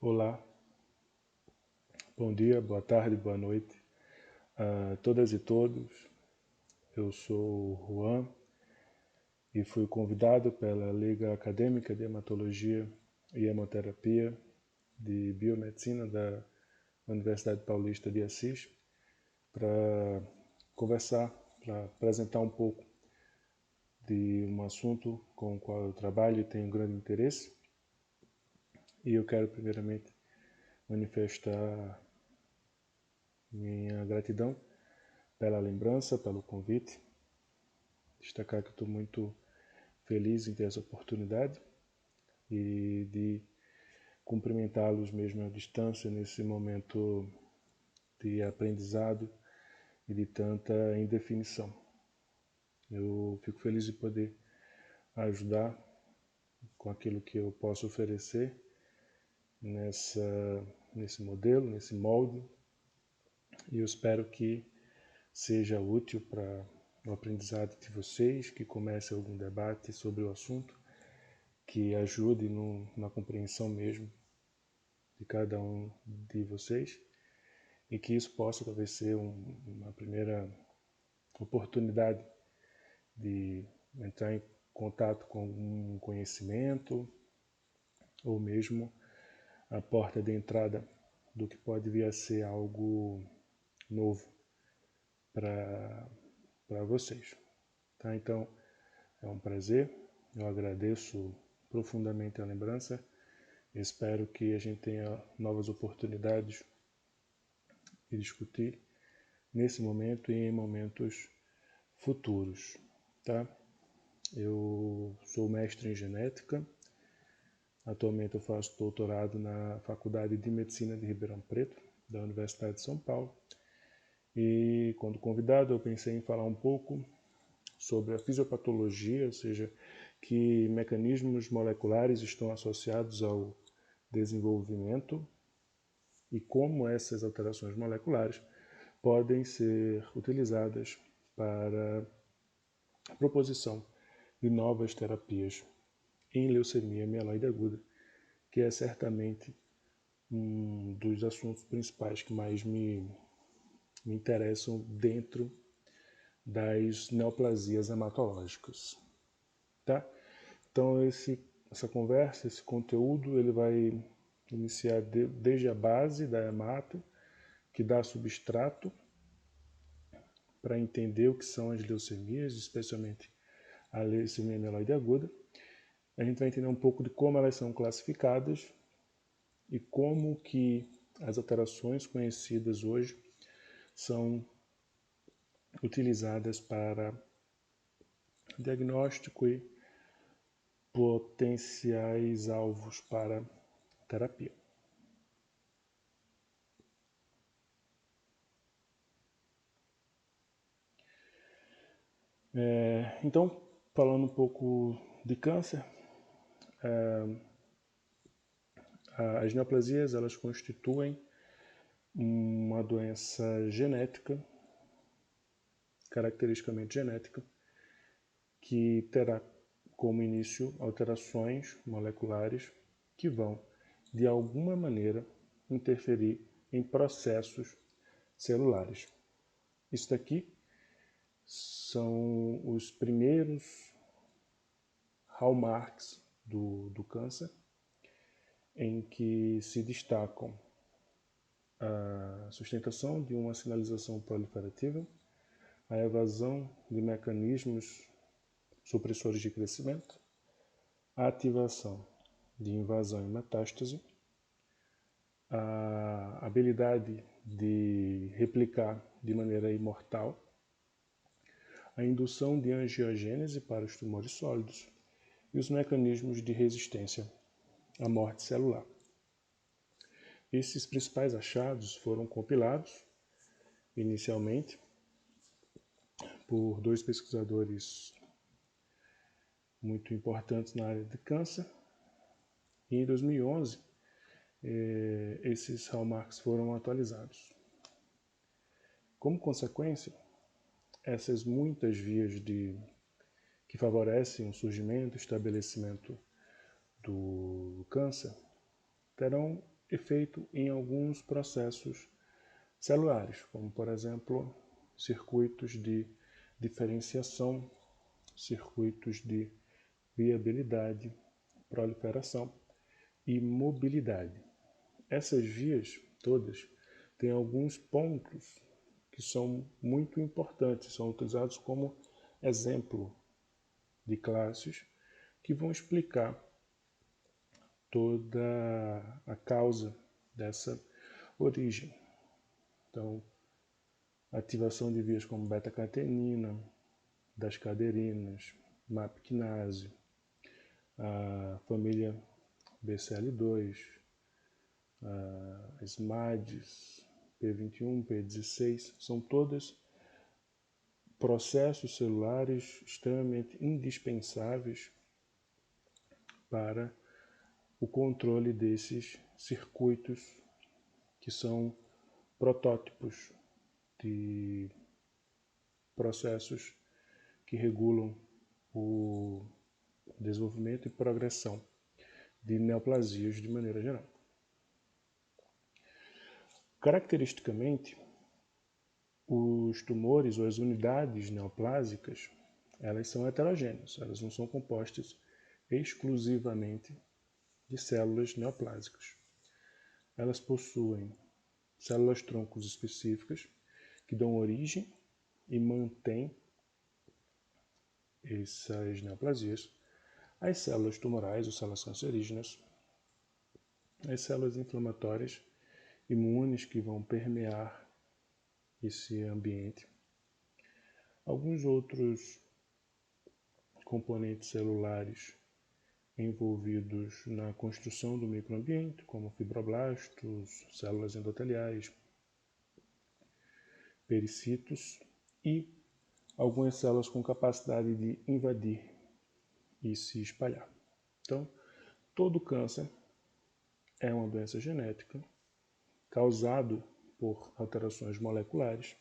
Olá, bom dia, boa tarde, boa noite a todas e todos. Eu sou o Juan e fui convidado pela Liga Acadêmica de Hematologia e Hemoterapia de Biomedicina da Universidade Paulista de Assis para conversar, para apresentar um pouco de um assunto com o qual eu trabalho e tenho grande interesse. E eu quero primeiramente manifestar minha gratidão pela lembrança, pelo convite. Destacar que estou muito feliz em ter essa oportunidade e de cumprimentá-los mesmo à distância nesse momento de aprendizado e de tanta indefinição. Eu fico feliz de poder ajudar com aquilo que eu posso oferecer nesse modelo, nesse molde, e eu espero que seja útil para o aprendizado de vocês, que comece algum debate sobre o assunto, que ajude na compreensão mesmo de cada um de vocês, e que isso possa talvez ser uma primeira oportunidade de entrar em contato com algum conhecimento, ou mesmo a porta de entrada do que pode vir a ser algo novo para vocês. Tá? Então, é um prazer, eu agradeço profundamente a lembrança, espero que a gente tenha novas oportunidades de discutir nesse momento e em momentos futuros. Tá? Eu sou mestre em genética, atualmente eu faço doutorado na Faculdade de Medicina de Ribeirão Preto, da Universidade de São Paulo, e quando convidado eu pensei em falar um pouco sobre a fisiopatologia, ou seja, que mecanismos moleculares estão associados ao desenvolvimento e como essas alterações moleculares podem ser utilizadas para a proposição de novas terapias em leucemia mieloide aguda, que é certamente um dos assuntos principais que mais me interessam dentro das neoplasias hematológicas. Tá? Então essa conversa, esse conteúdo, ele vai iniciar desde a base da hemato, que dá substrato para entender o que são as leucemias, especialmente a leucemia mieloide aguda. A gente vai entender um pouco de como elas são classificadas e como que as alterações conhecidas hoje são utilizadas para diagnóstico e potenciais alvos para terapia. Então, falando um pouco de câncer, as neoplasias elas constituem uma doença genética, caracteristicamente genética, que terá como início alterações moleculares que vão, de alguma maneira, interferir em processos celulares. Isso daqui são os primeiros hallmarks do câncer, em que se destacam a sustentação de uma sinalização proliferativa, a evasão de mecanismos supressores de crescimento, a ativação de invasão e metástase, a habilidade de replicar de maneira imortal, a indução de angiogênese para os tumores sólidos e os mecanismos de resistência à morte celular. Esses principais achados foram compilados inicialmente por dois pesquisadores muito importantes na área de câncer, e em 2011 esses hallmarks foram atualizados. Como consequência, essas muitas vias que favorecem o surgimento e estabelecimento do câncer terão efeito em alguns processos celulares, como, por exemplo, circuitos de diferenciação, circuitos de viabilidade, proliferação e mobilidade. Essas vias todas têm alguns pontos que são muito importantes, são utilizados como exemplo de classes que vão explicar toda a causa dessa origem. Então, ativação de vias como beta-catenina, das caderinas, MAP-quinase, a família BCL2, as MADs, P21, P16, são todas processos celulares extremamente indispensáveis para o controle desses circuitos que são protótipos de processos que regulam o desenvolvimento e progressão de neoplasias de maneira geral. Caracteristicamente, os tumores ou as unidades neoplásicas, elas são heterogêneas, elas não são compostas exclusivamente de células neoplásicas. Elas possuem células-troncos específicas que dão origem e mantêm essas neoplasias, as células tumorais ou células cancerígenas, as células inflamatórias imunes que vão permear esse ambiente, alguns outros componentes celulares envolvidos na construção do microambiente, como fibroblastos, células endoteliais, pericitos e algumas células com capacidade de invadir e se espalhar. Então, todo câncer é uma doença genética causado por alterações moleculares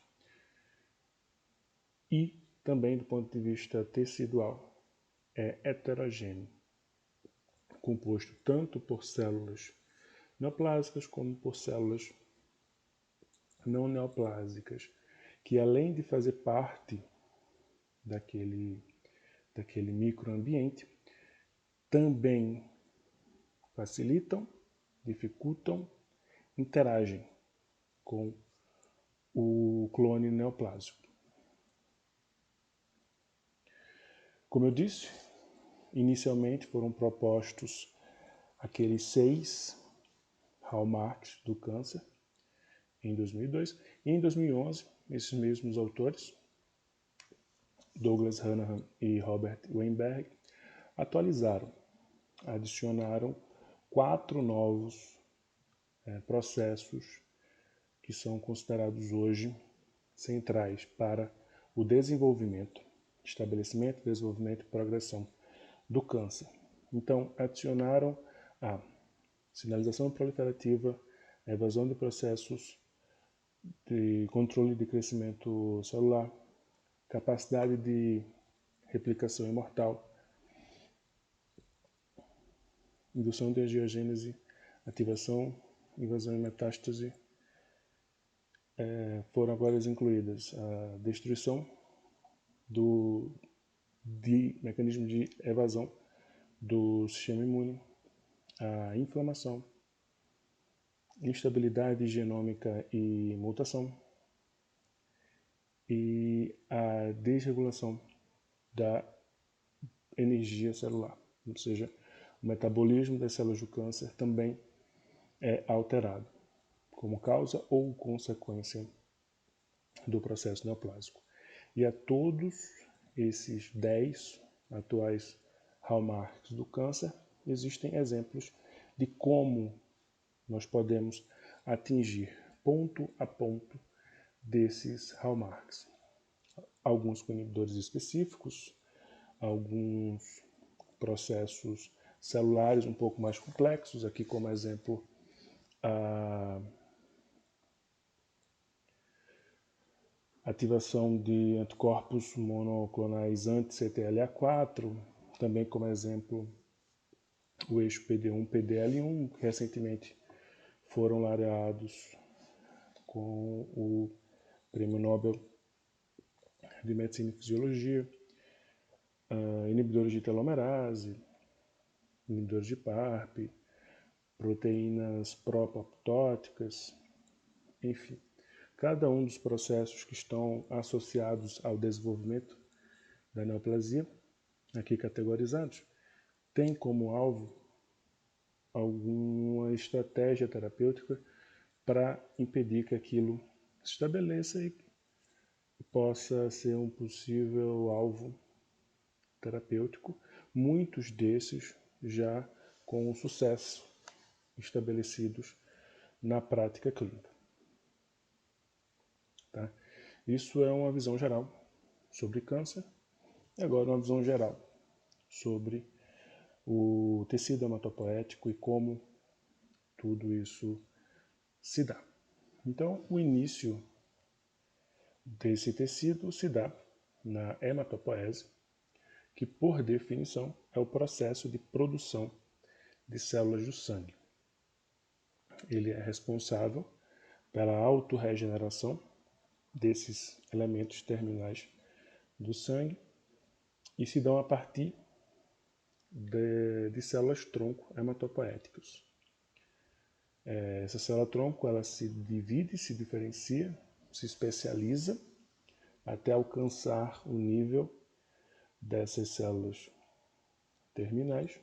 e também do ponto de vista tecidual é heterogêneo, composto tanto por células neoplásicas como por células não neoplásicas, que além de fazer parte daquele microambiente, também facilitam, dificultam, interagem com o clone neoplásico. Como eu disse, inicialmente foram propostos aqueles 6 hallmarks do câncer em 2002 e em 2011 esses mesmos autores, Douglas Hanahan e Robert Weinberg, atualizaram, adicionaram 4 novos processos que são considerados hoje centrais para o desenvolvimento, estabelecimento, desenvolvimento e progressão do câncer. Então, adicionaram a sinalização proliferativa, a evasão de processos de controle de crescimento celular, capacidade de replicação imortal, indução de angiogênese, ativação, invasão e metástase. Foram agora incluídas a destruição de mecanismo de evasão do sistema imune, a inflamação, instabilidade genômica e mutação e a desregulação da energia celular, ou seja, o metabolismo das células do câncer também é alterado como causa ou consequência do processo neoplásico. E a todos esses 10 atuais hallmarks do câncer, existem exemplos de como nós podemos atingir ponto a ponto desses hallmarks. Alguns com inibidores específicos, alguns processos celulares um pouco mais complexos, aqui como exemplo a ativação de anticorpos monoclonais anti-CTLA4, também como exemplo o eixo PD1-PDL1, que recentemente foram laureados com o Prêmio Nobel de Medicina e Fisiologia, inibidores de telomerase, inibidores de PARP, proteínas pró-apoptóticas, enfim. Cada um dos processos que estão associados ao desenvolvimento da neoplasia, aqui categorizados, tem como alvo alguma estratégia terapêutica para impedir que aquilo se estabeleça e possa ser um possível alvo terapêutico, muitos desses já com sucesso estabelecidos na prática clínica. Tá? Isso é uma visão geral sobre câncer. E agora uma visão geral sobre o tecido hematopoético e como tudo isso se dá. Então, o início desse tecido se dá na hematopoese, que por definição é o processo de produção de células do sangue. Ele é responsável pela autorregeneração desses elementos terminais do sangue e se dão a partir de células-tronco hematopoéticas. Essa célula-tronco ela se divide, se diferencia, se especializa até alcançar o nível dessas células terminais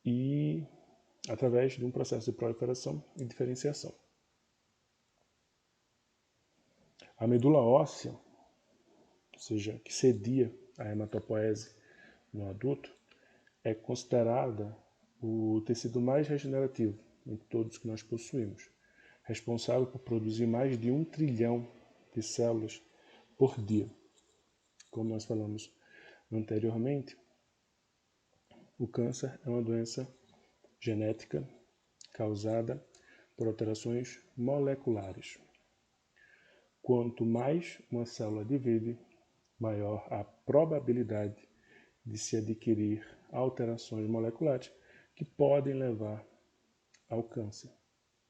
e através de um processo de proliferação e diferenciação. A medula óssea, ou seja, que cedia a hematopoese no adulto, é considerada o tecido mais regenerativo entre todos que nós possuímos, responsável por produzir mais de 1 trilhão de células por dia. Como nós falamos anteriormente, o câncer é uma doença genética causada por alterações moleculares. Quanto mais uma célula divide, maior a probabilidade de se adquirir alterações moleculares que podem levar ao câncer.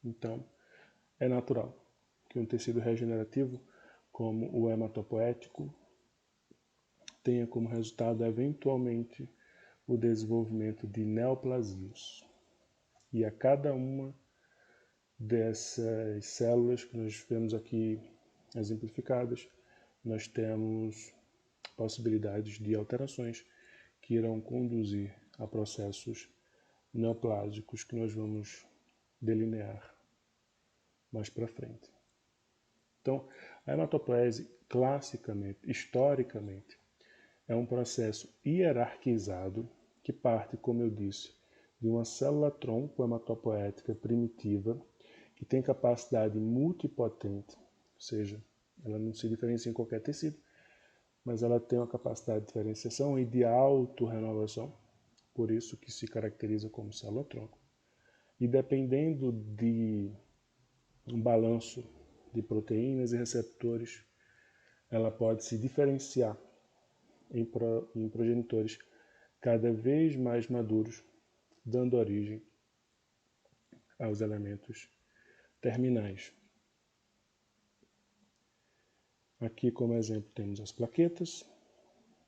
Então, é natural que um tecido regenerativo, como o hematopoético, tenha como resultado, eventualmente, o desenvolvimento de neoplasias. E a cada uma dessas células que nós vemos aqui exemplificadas, nós temos possibilidades de alterações que irão conduzir a processos neoplásicos que nós vamos delinear mais para frente. Então, a hematopoese, classicamente, historicamente, é um processo hierarquizado que parte, como eu disse, de uma célula-tronco hematopoética primitiva que tem capacidade multipotente, ou seja, ela não se diferencia em qualquer tecido, mas ela tem uma capacidade de diferenciação e de autorrenovação, por isso que se caracteriza como célula-tronco. E dependendo de um balanço de proteínas e receptores, ela pode se diferenciar em progenitores cada vez mais maduros, dando origem aos elementos terminais. Aqui, como exemplo, temos as plaquetas,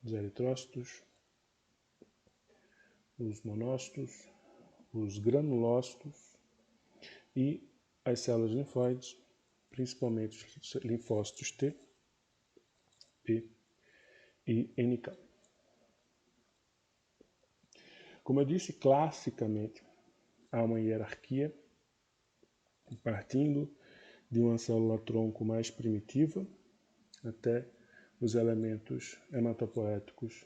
os eritrócitos, os monócitos, os granulócitos e as células linfóides, principalmente os linfócitos T, P e NK. Como eu disse, classicamente, há uma hierarquia partindo de uma célula-tronco mais primitiva até os elementos hematopoéticos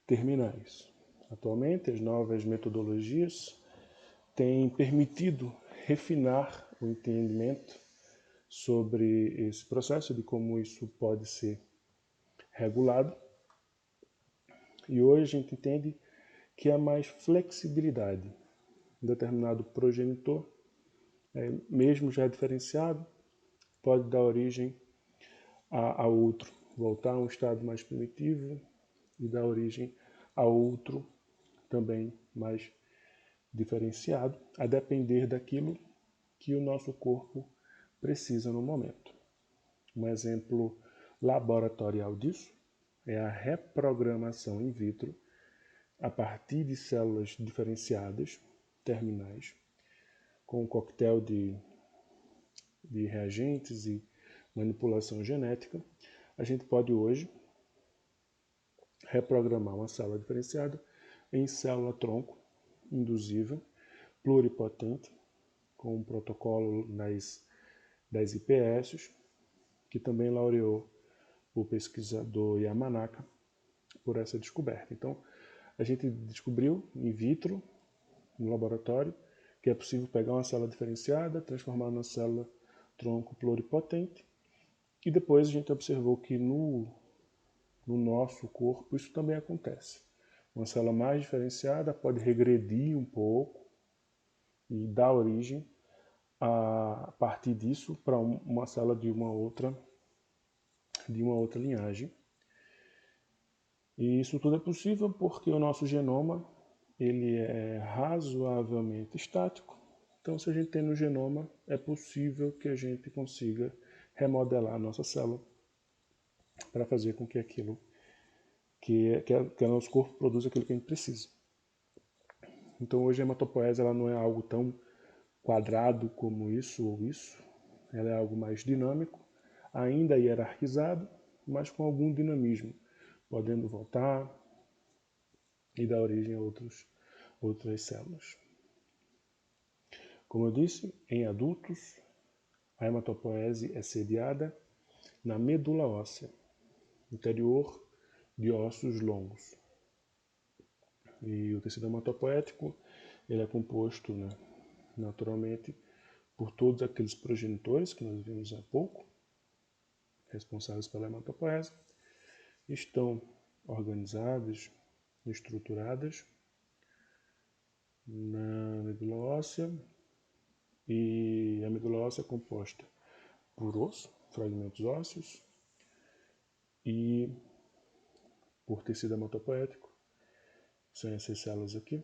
terminais. Atualmente, as novas metodologias têm permitido refinar o entendimento sobre esse processo, de como isso pode ser regulado. E hoje a gente entende que há mais flexibilidade. Um determinado progenitor, mesmo já diferenciado, pode dar origem a outro, voltar a um estado mais primitivo e dar origem a outro também mais diferenciado, a depender daquilo que o nosso corpo precisa no momento. Um exemplo laboratorial disso é a reprogramação in vitro a partir de células diferenciadas, terminais, com um coquetel de reagentes e manipulação genética. A gente pode hoje reprogramar uma célula diferenciada em célula-tronco induzível, pluripotente, com um protocolo das IPS, que também laureou o pesquisador Yamanaka por essa descoberta. Então, a gente descobriu in vitro, no laboratório, que é possível pegar uma célula diferenciada, transformar numa célula tronco pluripotente, e depois a gente observou que no nosso corpo isso também acontece. Uma célula mais diferenciada pode regredir um pouco e dar origem, a partir disso, para uma célula de uma outra linhagem. E isso tudo é possível porque o nosso genoma ele é razoavelmente estático. Então, se a gente tem no genoma, é possível que a gente consiga remodelar a nossa célula para fazer com que aquilo que o nosso corpo produza aquilo que a gente precisa. Então, hoje a hematopoese ela não é algo tão quadrado como isso ou isso. Ela é algo mais dinâmico, ainda hierarquizado, mas com algum dinamismo, podendo voltar e dar origem a outras células. Como eu disse, em adultos, a hematopoese é sediada na medula óssea, interior de ossos longos. E o tecido hematopoético ele é composto, naturalmente, por todos aqueles progenitores que nós vimos há pouco, responsáveis pela hematopoese, estão organizadas, estruturadas na medula óssea, e a medula óssea é composta por osso, fragmentos ósseos, e por tecido hematopoético, são essas células aqui,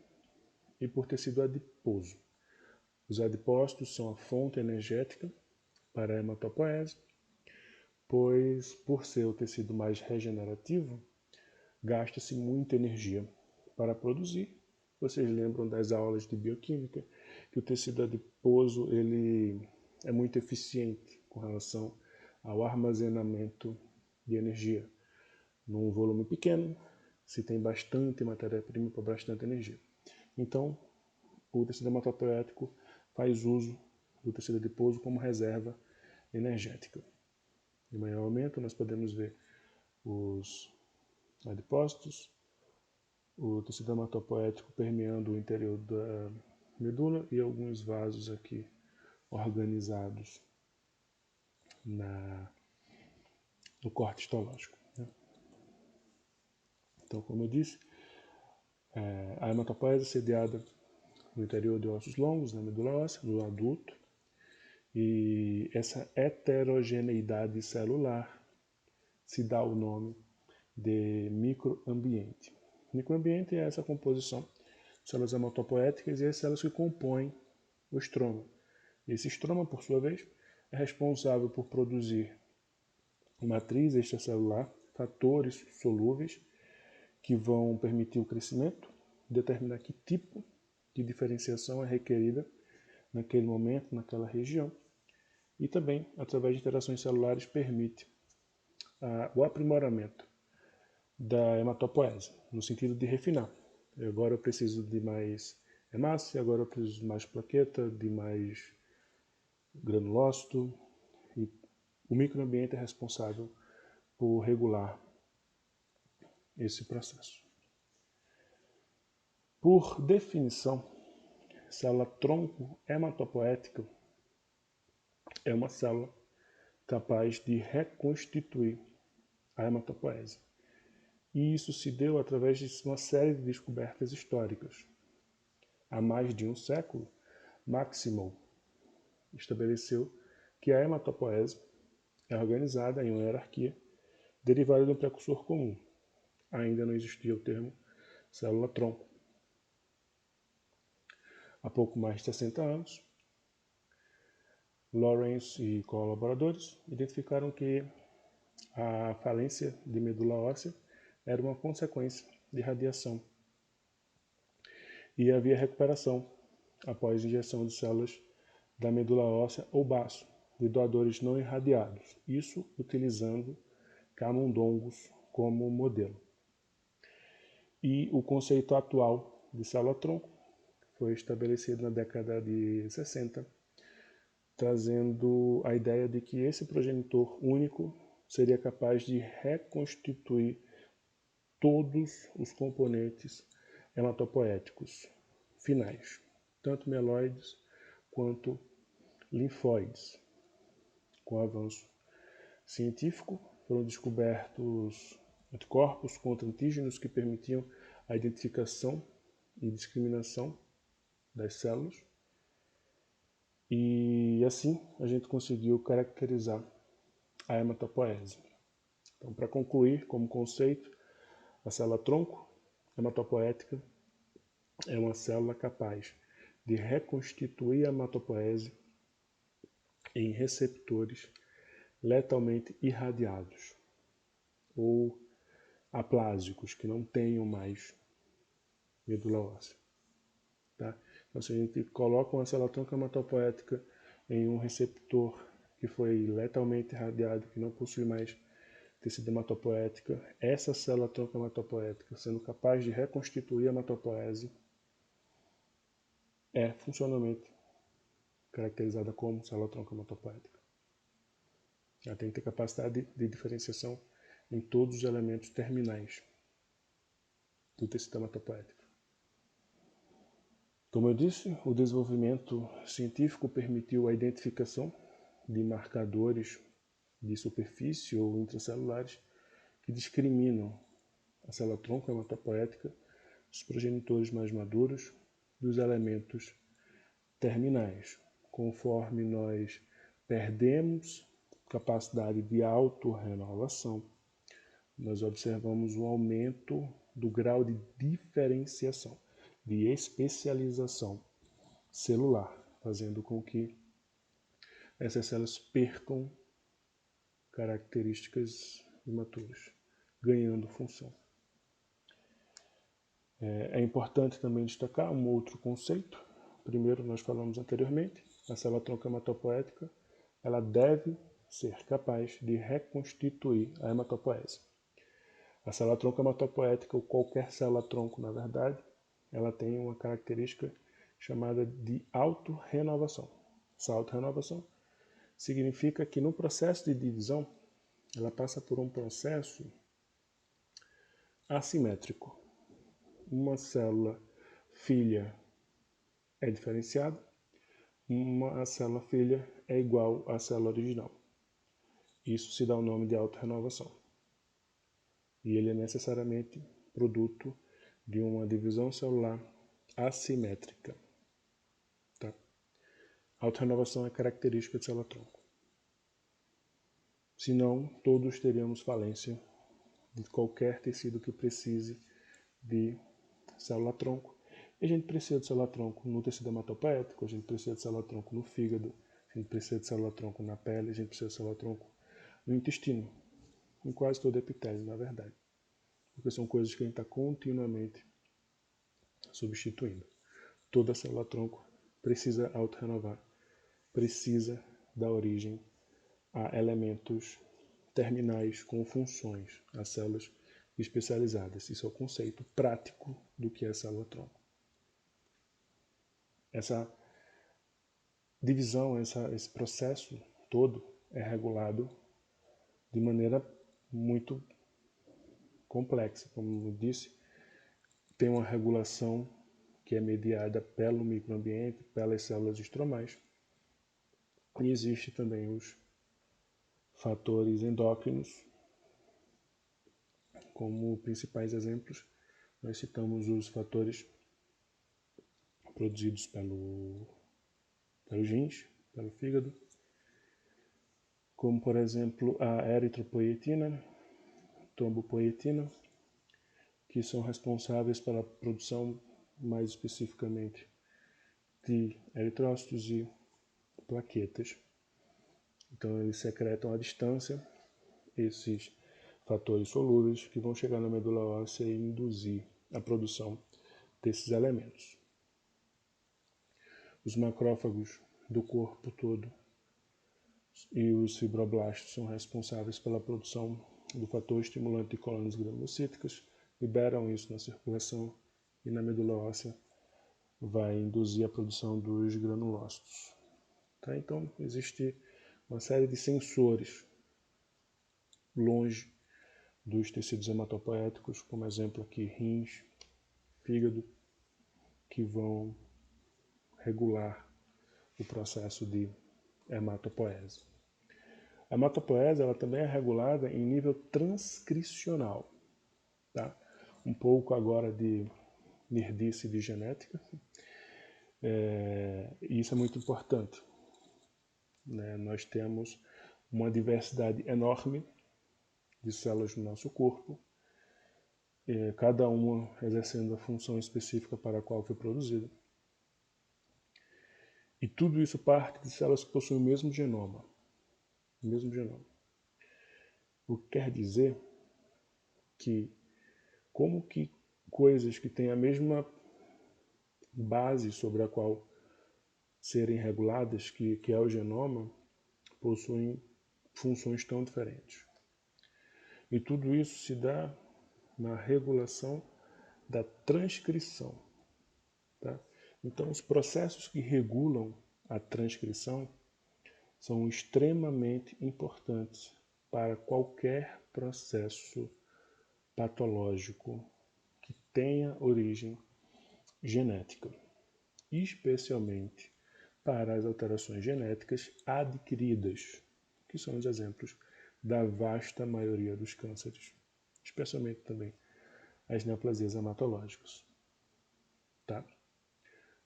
e por tecido adiposo. Os adipócitos são a fonte energética para a hematopoese, pois, por ser o tecido mais regenerativo, gasta-se muita energia para produzir. Vocês lembram das aulas de bioquímica, que o tecido adiposo ele é muito eficiente com relação ao armazenamento de energia. Num volume pequeno, se tem bastante matéria-prima para bastante energia. Então, o tecido hematopoético faz uso do tecido adiposo como reserva energética. Em maior aumento, nós podemos ver os adipócitos, o tecido hematopoético permeando o interior da medula e alguns vasos aqui organizados no corte histológico. Então, como eu disse, a hematopoese é sediada no interior de ossos longos, na medula óssea, no adulto, e essa heterogeneidade celular se dá o nome de microambiente. Microambiente é essa composição de células hematopoéticas e as células que compõem o estroma. Esse estroma, por sua vez, é responsável por produzir matriz extracelular, fatores solúveis que vão permitir o crescimento, determinar que tipo de diferenciação é requerida naquele momento, naquela região, e também, através de interações celulares, permite o aprimoramento da hematopoese, no sentido de refinar. Agora eu preciso de mais hemácia, agora eu preciso de mais plaqueta, de mais granulócito, e o microambiente é responsável por regular esse processo. Por definição, célula tronco hematopoética é uma célula capaz de reconstituir a hematopoese. E isso se deu através de uma série de descobertas históricas. Há mais de um século, Maximov estabeleceu que a hematopoese é organizada em uma hierarquia derivada de um precursor comum. Ainda não existia o termo célula-tronco. Há pouco mais de 60 anos, Lawrence e colaboradores identificaram que a falência de medula óssea era uma consequência de radiação e havia recuperação após injeção de células da medula óssea ou baço de doadores não irradiados, isso utilizando camundongos como modelo. E o conceito atual de célula-tronco foi estabelecido na década de 60, trazendo a ideia de que esse progenitor único seria capaz de reconstituir todos os componentes hematopoéticos finais, tanto mieloides quanto linfóides. Com o avanço científico, foram descobertos anticorpos contra antígenos que permitiam a identificação e discriminação das células. E assim a gente conseguiu caracterizar a hematopoese. Então, para concluir, como conceito, a célula-tronco hematopoética é uma célula capaz de reconstituir a hematopoese em receptores letalmente irradiados ou aplásicos, que não tenham mais medula óssea. Tá? Então, se a gente coloca uma célula-tronco hematopoética em um receptor que foi letalmente irradiado, que não possui mais tecido hematopoética, essa célula-tronco hematopoética, sendo capaz de reconstituir a hematopoese, é funcionalmente caracterizada como célula-tronco hematopoética. Ela tem que ter capacidade de diferenciação em todos os elementos terminais do tecido hematopoético. Como eu disse, o desenvolvimento científico permitiu a identificação de marcadores de superfície ou intracelulares que discriminam a célula-tronco hematopoética dos progenitores mais maduros dos elementos terminais. Conforme nós perdemos capacidade de autorrenovação, nós observamos um aumento do grau de diferenciação, de especialização celular, fazendo com que essas células percam características imaturas, ganhando função. É importante também destacar um outro conceito. Primeiro, nós falamos anteriormente, a célula-tronco hematopoética, ela deve ser capaz de reconstituir a hematopoese. A célula-tronco hematopoética, ou qualquer célula-tronco, na verdade, ela tem uma característica chamada de autorrenovação. Essa autorrenovação significa que no processo de divisão, ela passa por um processo assimétrico. Uma célula filha é diferenciada, uma célula filha é igual à célula original. Isso se dá o nome de autorrenovação. E ele é necessariamente produto de uma divisão celular assimétrica. Tá? A autorrenovação é característica de célula-tronco. Senão, todos teríamos falência de qualquer tecido que precise de célula-tronco. E a gente precisa de célula-tronco no tecido hematopoético, a gente precisa de célula-tronco no fígado, a gente precisa de célula-tronco na pele, a gente precisa de célula-tronco no intestino, em quase todo epitélio, na verdade. Porque são coisas que a gente está continuamente substituindo. Toda célula-tronco precisa autorrenovar, precisa dar origem a elementos terminais com funções, a células especializadas. Isso é o conceito prático do que é célula-tronco. Essa divisão, esse processo todo é regulado de maneira muito complexa. Como eu disse, tem uma regulação que é mediada pelo microambiente, pelas células estromais. E existe também os fatores endócrinos. Como principais exemplos, nós citamos os fatores produzidos pelos rins, pelo fígado, como por exemplo a eritropoietina, trombopoietina, que são responsáveis pela produção, mais especificamente, de eritrócitos e plaquetas. Então eles secretam à distância esses fatores solúveis que vão chegar na medula óssea e induzir a produção desses elementos. Os macrófagos do corpo todo e os fibroblastos são responsáveis pela produção do fator estimulante de colônias granulocíticas, liberam isso na circulação e na medula óssea vai induzir a produção dos granulócitos. Tá? Então, existe uma série de sensores longe dos tecidos hematopoéticos, como exemplo aqui rins, fígado, que vão regular o processo de hematopoese. A hematopoese ela também é regulada em nível transcricional. Tá? Um pouco agora de nerdice de genética. E isso é muito importante. Né? Nós temos uma diversidade enorme de células no nosso corpo, cada uma exercendo a função específica para a qual foi produzida. E tudo isso parte de células que possuem o mesmo genoma. O que quer dizer que, como que coisas que têm a mesma base sobre a qual serem reguladas, que é o genoma, possuem funções tão diferentes. E tudo isso se dá na regulação da transcrição. Tá? Então, os processos que regulam a transcrição são extremamente importantes para qualquer processo patológico que tenha origem genética, especialmente para as alterações genéticas adquiridas, que são os exemplos da vasta maioria dos cânceres, especialmente também as neoplasias hematológicas. Tá?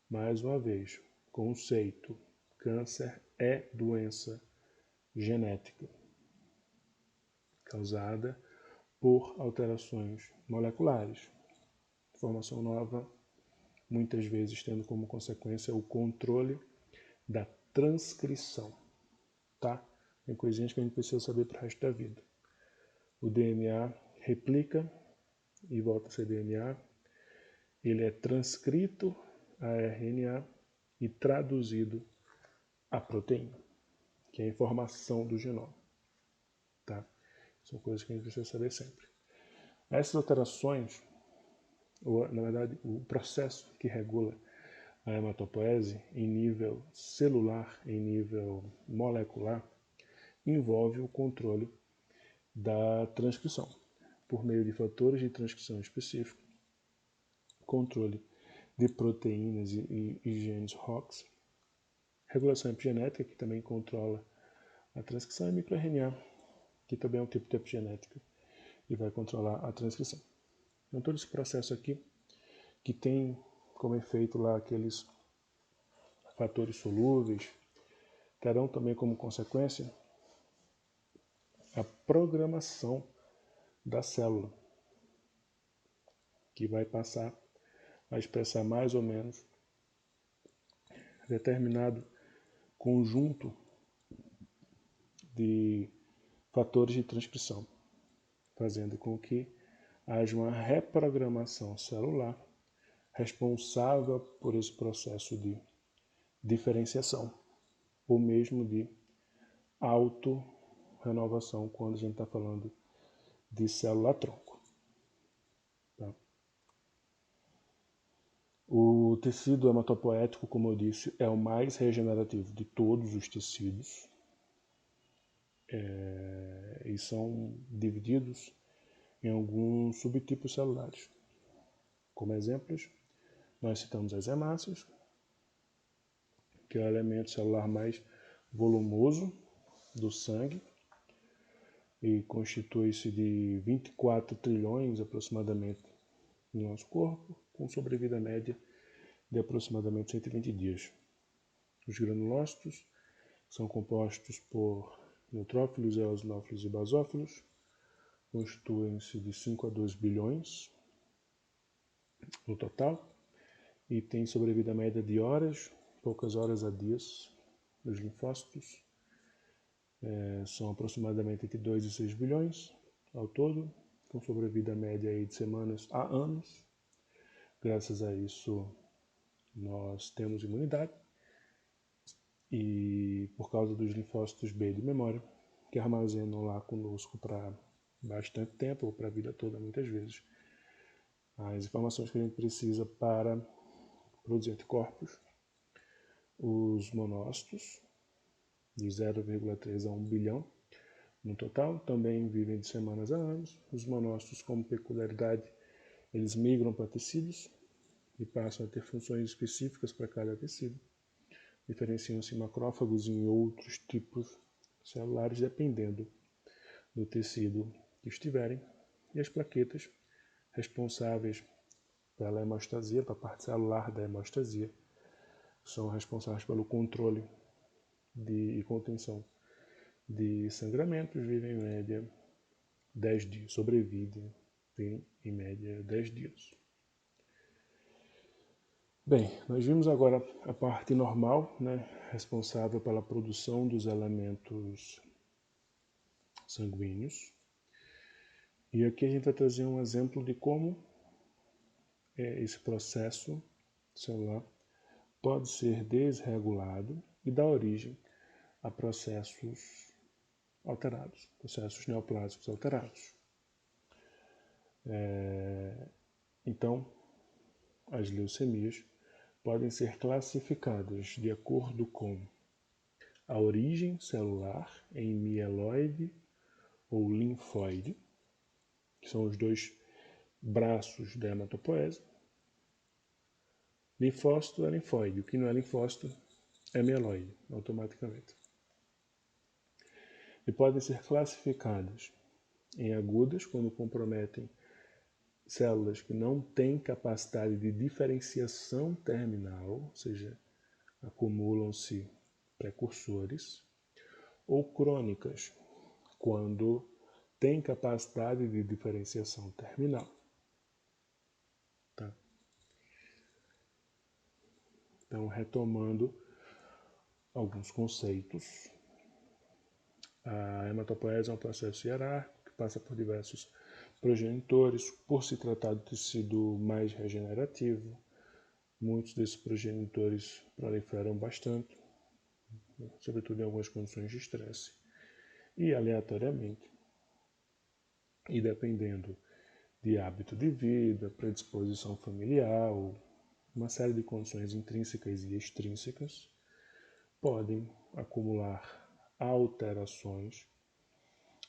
Mais uma vez, conceito: câncer é doença genética causada por alterações moleculares. Informação nova, muitas vezes tendo como consequência o controle da transcrição. Tá? Tem coisinhas que a gente precisa saber para o resto da vida. O DNA replica e volta a ser DNA. Ele é transcrito a RNA e traduzido a proteína, que é a informação do genoma. Tá? São coisas que a gente precisa saber sempre. Essas alterações, ou na verdade o processo que regula a hematopoese em nível celular, em nível molecular, envolve o controle da transcrição, por meio de fatores de transcrição específicos, controle de proteínas e genes ROX, regulação epigenética, que também controla a transcrição, e microRNA, que também é um tipo de epigenética e vai controlar a transcrição. Então, todo esse processo aqui, que tem como efeito lá aqueles fatores solúveis, terão também como consequência a programação da célula, que vai passar a expressar mais ou menos determinado conjunto de fatores de transcrição, fazendo com que haja uma reprogramação celular responsável por esse processo de diferenciação, ou mesmo de auto-renovação, quando a gente está falando de célula-tronco. Tá? O tecido hematopoético, como eu disse, é o mais regenerativo de todos os tecidos, e são divididos em alguns subtipos celulares. Como exemplos, nós citamos as hemácias, que é o elemento celular mais volumoso do sangue e constitui-se de 24 trilhões aproximadamente no nosso corpo, com sobrevida média de aproximadamente 120 dias. Os granulócitos são compostos por neutrófilos, eosinófilos e basófilos, constituem-se de 5 a 2 bilhões no total e tem sobrevida média de horas, poucas horas a dias. Os linfócitos São aproximadamente entre 2 e 6 bilhões ao todo, com sobrevida média aí de semanas a anos. Graças a isso, nós temos imunidade e por causa dos linfócitos B de memória, que armazenam lá conosco para bastante tempo, ou para a vida toda muitas vezes, as informações que a gente precisa para produzir anticorpos, os monócitos, de 0,3 a 1 bilhão no total, também vivem de semanas a anos. Os monócitos, como peculiaridade, eles migram para tecidos e passam a ter funções específicas para cada tecido. Diferenciam-se macrófagos em outros tipos celulares, dependendo do tecido que estiverem. E as plaquetas, responsáveis pela hemostasia, pela parte celular da hemostasia, são responsáveis pelo controle e contenção de sangramentos, vivem em média 10 dias, sobrevivem em média 10 dias. Bem, nós vimos agora a parte normal, né, responsável pela produção dos elementos sanguíneos. E aqui a gente vai trazer um exemplo de como esse processo celular pode ser desregulado e dar origem a processos alterados, processos neoplásicos alterados. Então, as leucemias podem ser classificadas de acordo com a origem celular em mieloide ou linfóide, que são os dois braços da hematopoese. Linfócito é linfóide, o que não é linfócito é mieloide, automaticamente. E podem ser classificadas em agudas, quando comprometem células que não têm capacidade de diferenciação terminal, ou seja, acumulam-se precursores, ou crônicas, quando têm capacidade de diferenciação terminal. Tá? Então, retomando alguns conceitos, a hematopoese é um processo hierárquico que passa por diversos progenitores, por se tratar de tecido mais regenerativo. Muitos desses progenitores proliferam bastante, sobretudo em algumas condições de estresse, e aleatoriamente, e dependendo de hábito de vida, predisposição familiar, uma série de condições intrínsecas e extrínsecas, podem acumular alterações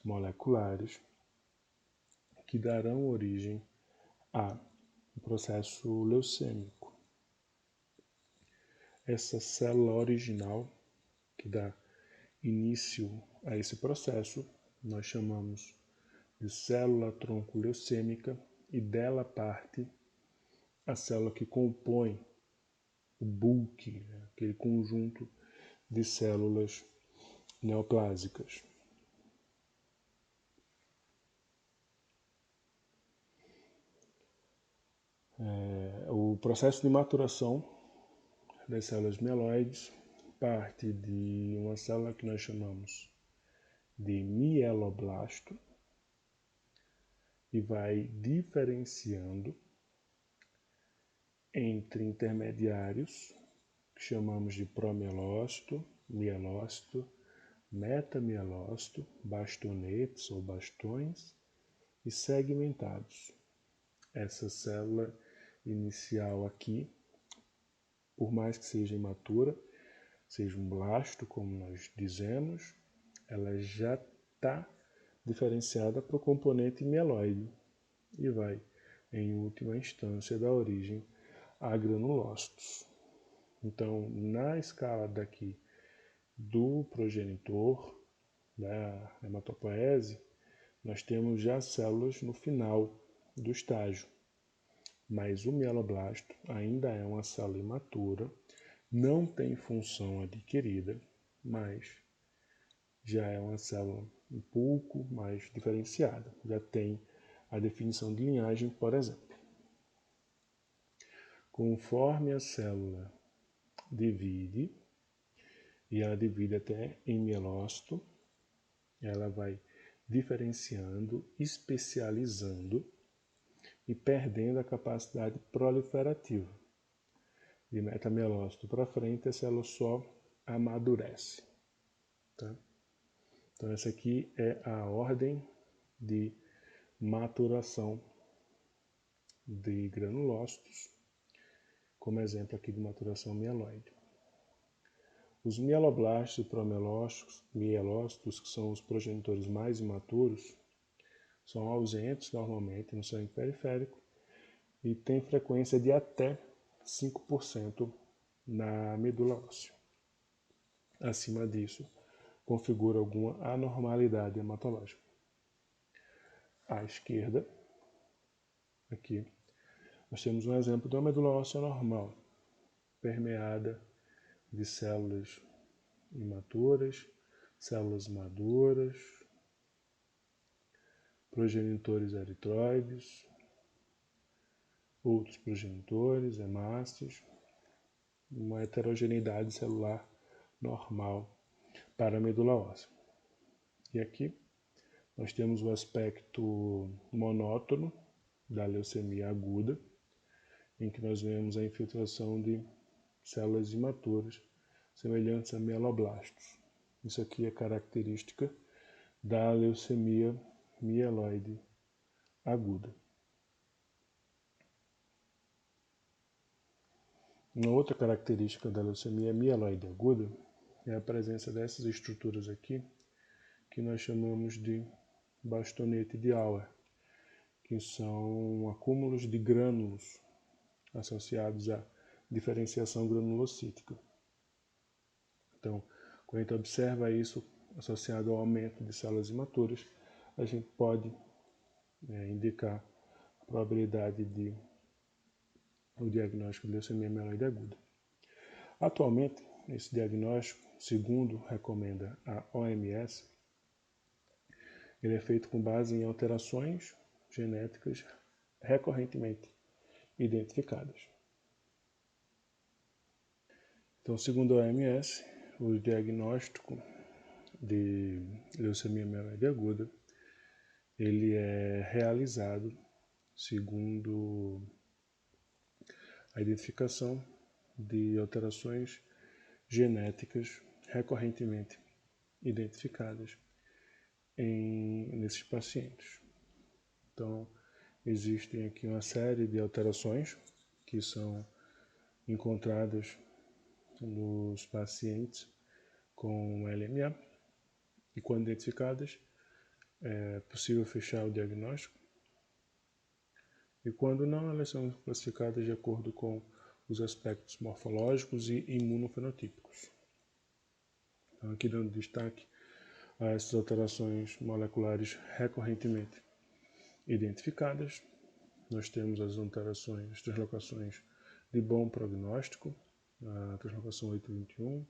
moleculares que darão origem a um processo leucêmico. Essa célula original que dá início a esse processo nós chamamos de célula tronco leucêmica, e dela parte a célula que compõe o bulk, né, aquele conjunto de células neoplásicas. O processo de maturação das células mieloides parte de uma célula que nós chamamos de mieloblasto e vai diferenciando entre intermediários, que chamamos de promielócito, mielócito, metamielócito, bastonetes ou bastões, e segmentados. Essa célula inicial aqui, por mais que seja imatura, seja um blasto, como nós dizemos, ela já está diferenciada para o componente mieloide e vai, em última instância, dar origem a granulócitos. Então, na escala daqui do progenitor da hematopoese, nós temos já células no final do estágio, mas o mieloblasto ainda é uma célula imatura, não tem função adquirida, mas já é uma célula um pouco mais diferenciada, já tem a definição de linhagem, por exemplo. Conforme a célula divide, e ela divide até em mielócito, ela vai diferenciando, especializando e perdendo a capacidade proliferativa. De metamielócito para frente, a célula só amadurece. Tá? Então, essa aqui é a ordem de maturação de granulócitos, como exemplo aqui de maturação mieloide. Os mieloblastos e promielócitos, que são os progenitores mais imaturos, são ausentes normalmente no sangue periférico e têm frequência de até 5% na medula óssea. Acima disso, configura alguma anormalidade hematológica. À esquerda, aqui, nós temos um exemplo de uma medula óssea normal, permeada de células imaturas, células maduras, progenitores eritróides, outros progenitores, hemácias, uma heterogeneidade celular normal para a medula óssea. E aqui nós temos o aspecto monótono da leucemia aguda, em que nós vemos a infiltração de células imaturas semelhantes a mieloblastos. Isso aqui é característica da leucemia mieloide aguda. Uma outra característica da leucemia mieloide aguda é a presença dessas estruturas aqui, que nós chamamos de bastonete de Auer, que são acúmulos de grânulos associados à diferenciação granulocítica. Então, quando a gente observa isso associado ao aumento de células imaturas, a gente pode indicar a probabilidade de o diagnóstico de leucemia mieloide aguda. Atualmente, esse diagnóstico, segundo recomenda a OMS, ele é feito com base em alterações genéticas recorrentemente identificadas. Então, segundo a OMS, o diagnóstico de leucemia mieloide aguda, ele é realizado segundo a identificação de alterações genéticas recorrentemente identificadas nesses pacientes. Então, existem aqui uma série de alterações que são encontradas nos pacientes com LMA e, quando identificadas, é possível fechar o diagnóstico, e quando não, elas são classificadas de acordo com os aspectos morfológicos e imunofenotípicos. Então, aqui dando destaque a essas alterações moleculares recorrentemente identificadas, nós temos as alterações, as translocações de bom prognóstico, a translocação 821,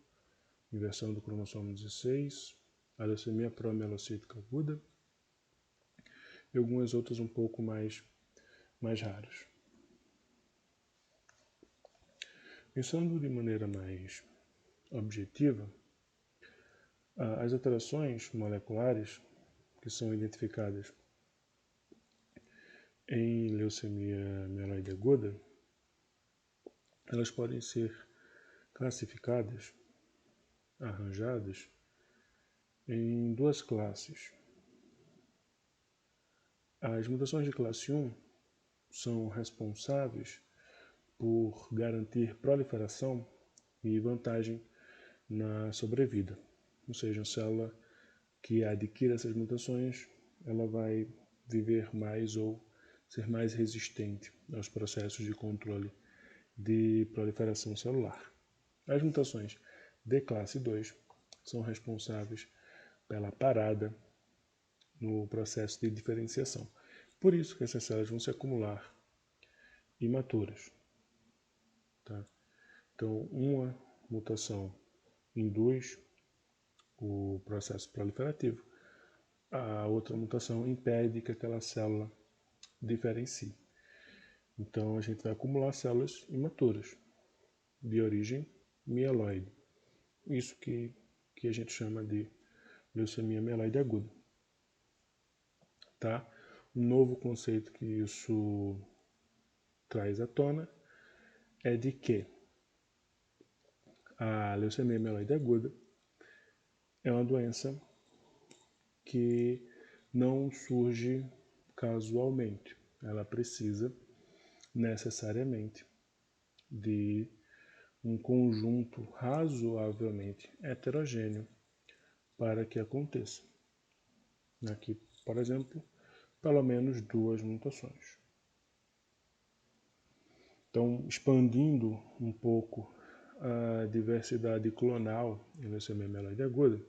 inversão do cromossomo 16, a leucemia promielocítica aguda e algumas outras um pouco mais raras. Pensando de maneira mais objetiva, as alterações moleculares que são identificadas em leucemia mieloide aguda, elas podem ser classificadas, arranjadas em duas classes. As mutações de classe 1 são responsáveis por garantir proliferação e vantagem na sobrevida. Ou seja, a célula que adquire essas mutações, ela vai viver mais ou ser mais resistente aos processos de controle de proliferação celular. As mutações de classe 2 são responsáveis pela parada no processo de diferenciação. Por isso que essas células vão se acumular imaturas. Tá? Então, uma mutação induz o processo proliferativo, a outra mutação impede que aquela célula diferencie. Então, a gente vai acumular células imaturas, de origem mieloide. Isso que a gente chama de leucemia mieloide aguda. Tá? Um novo conceito que isso traz à tona é de que a leucemia mieloide aguda é uma doença que não surge casualmente. Ela precisa necessariamente de um conjunto razoavelmente heterogêneo para que aconteça. Aqui, por exemplo, pelo menos 2 mutações. Então, expandindo um pouco a diversidade clonal em leucemia mieloide aguda,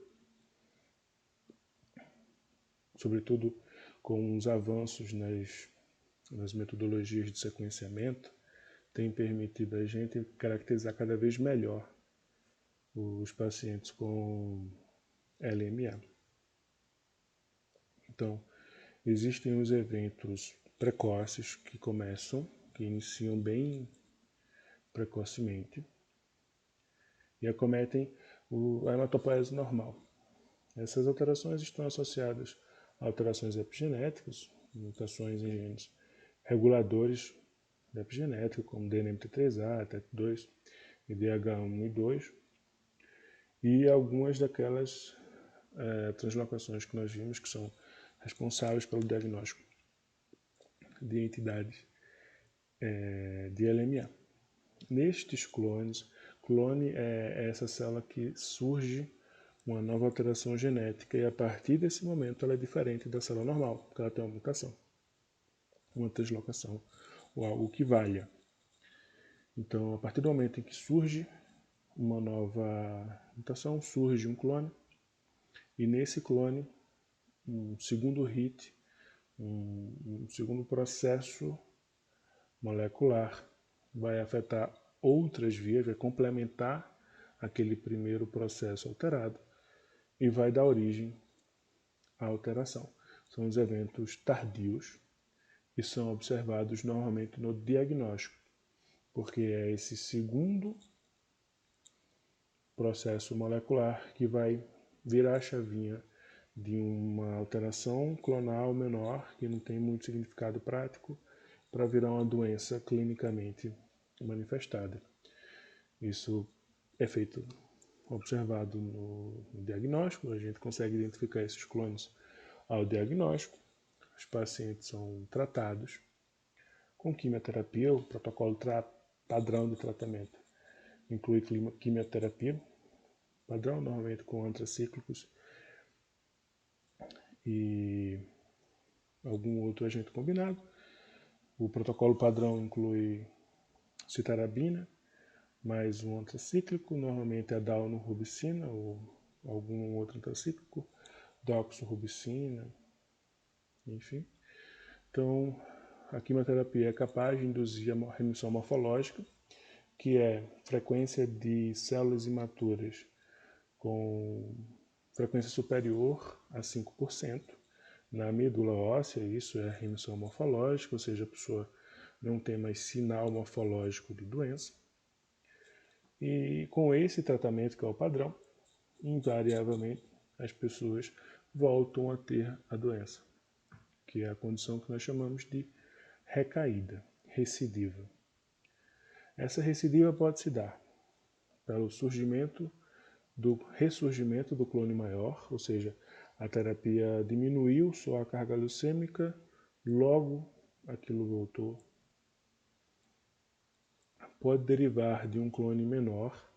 sobretudo com os avanços nas metodologias de sequenciamento, tem permitido a gente caracterizar cada vez melhor os pacientes com LMA. Então, existem os eventos precoces que iniciam bem precocemente e acometem a hematopoese normal. Essas alterações estão associadas a alterações epigenéticas, mutações em genes reguladores da epigenética, como DNMT3A, TET2, IDH1 e 2, e algumas daquelas translocações que nós vimos que são responsáveis pelo diagnóstico de entidades de LMA. Nestes clones, clone é essa célula que surge uma nova alteração genética e a partir desse momento ela é diferente da célula normal, porque ela tem uma mutação, uma translocação ou algo que valha. Então, a partir do momento em que surge uma nova mutação, surge um clone e nesse clone um segundo hit, um segundo processo molecular vai afetar outras vias, vai complementar aquele primeiro processo alterado e vai dar origem à alteração. São os eventos tardios e são observados normalmente no diagnóstico, porque é esse segundo processo molecular que vai virar a chavinha de uma alteração clonal menor, que não tem muito significado prático, para virar uma doença clinicamente manifestada. Isso é feito, observado no diagnóstico, a gente consegue identificar esses clones ao diagnóstico, os pacientes são tratados com quimioterapia, o protocolo padrão do tratamento inclui quimioterapia padrão, normalmente com antracíclicos e algum outro agente combinado. O protocolo padrão inclui citarabina, mais um antracíclico, normalmente a daunorubicina ou algum outro antracíclico, doxorubicina, enfim. Então, a quimioterapia é capaz de induzir a remissão morfológica, que é frequência de células imaturas com frequência superior a 5%. Na medula óssea, isso é remissão morfológica, ou seja, a pessoa não tem mais sinal morfológico de doença. E com esse tratamento, que é o padrão, invariavelmente as pessoas voltam a ter a doença, que é a condição que nós chamamos de recaída, recidiva. Essa recidiva pode se dar pelo ressurgimento do clone maior, ou seja, a terapia diminuiu só a carga leucêmica, logo aquilo voltou. Pode derivar de um clone menor,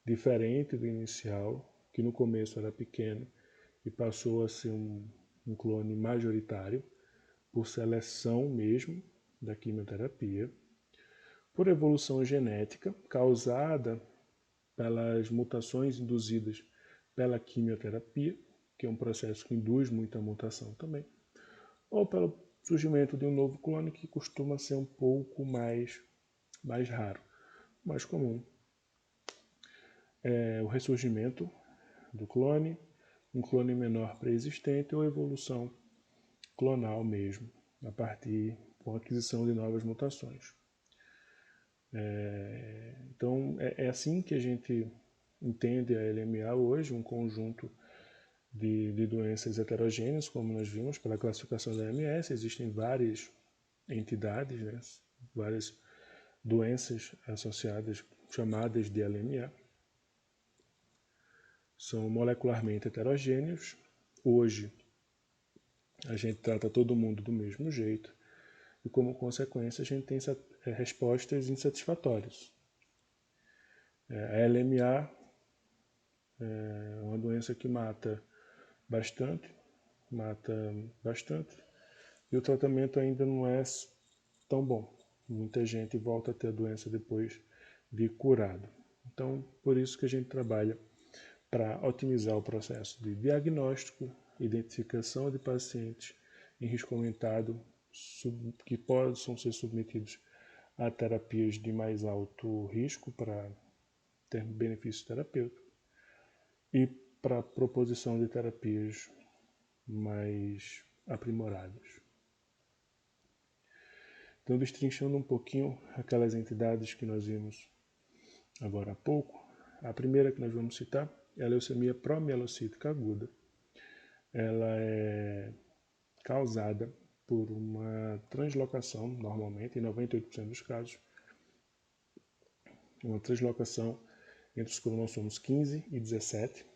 diferente do inicial, que no começo era pequeno e passou a ser um clone majoritário, por seleção mesmo da quimioterapia, por evolução genética causada pelas mutações induzidas pela quimioterapia, que é um processo que induz muita mutação também, ou pelo surgimento de um novo clone que costuma ser um pouco mais raro. Mais comum é o ressurgimento do clone, um clone menor pré-existente ou evolução clonal mesmo, a partir com a aquisição de novas mutações. Então, é assim que a gente entende a LMA hoje, um conjunto de doenças heterogêneas, como nós vimos pela classificação da OMS. Existem várias entidades, né, várias doenças associadas, chamadas de LMA. São molecularmente heterogêneos. Hoje, a gente trata todo mundo do mesmo jeito e, como consequência, a gente tem respostas insatisfatórias. A LMA é uma doença que mata bastante, e o tratamento ainda não é tão bom. Muita gente volta a ter a doença depois de curado. Então, por isso que a gente trabalha para otimizar o processo de diagnóstico, identificação de pacientes em risco aumentado que possam ser submetidos a terapias de mais alto risco para ter benefício terapêutico e para a proposição de terapias mais aprimoradas. Então, destrinchando um pouquinho aquelas entidades que nós vimos agora há pouco, a primeira que nós vamos citar é a leucemia promielocítica aguda. Ela é causada por uma translocação, normalmente, em 98% dos casos, uma translocação entre os cromossomos 15 e 17,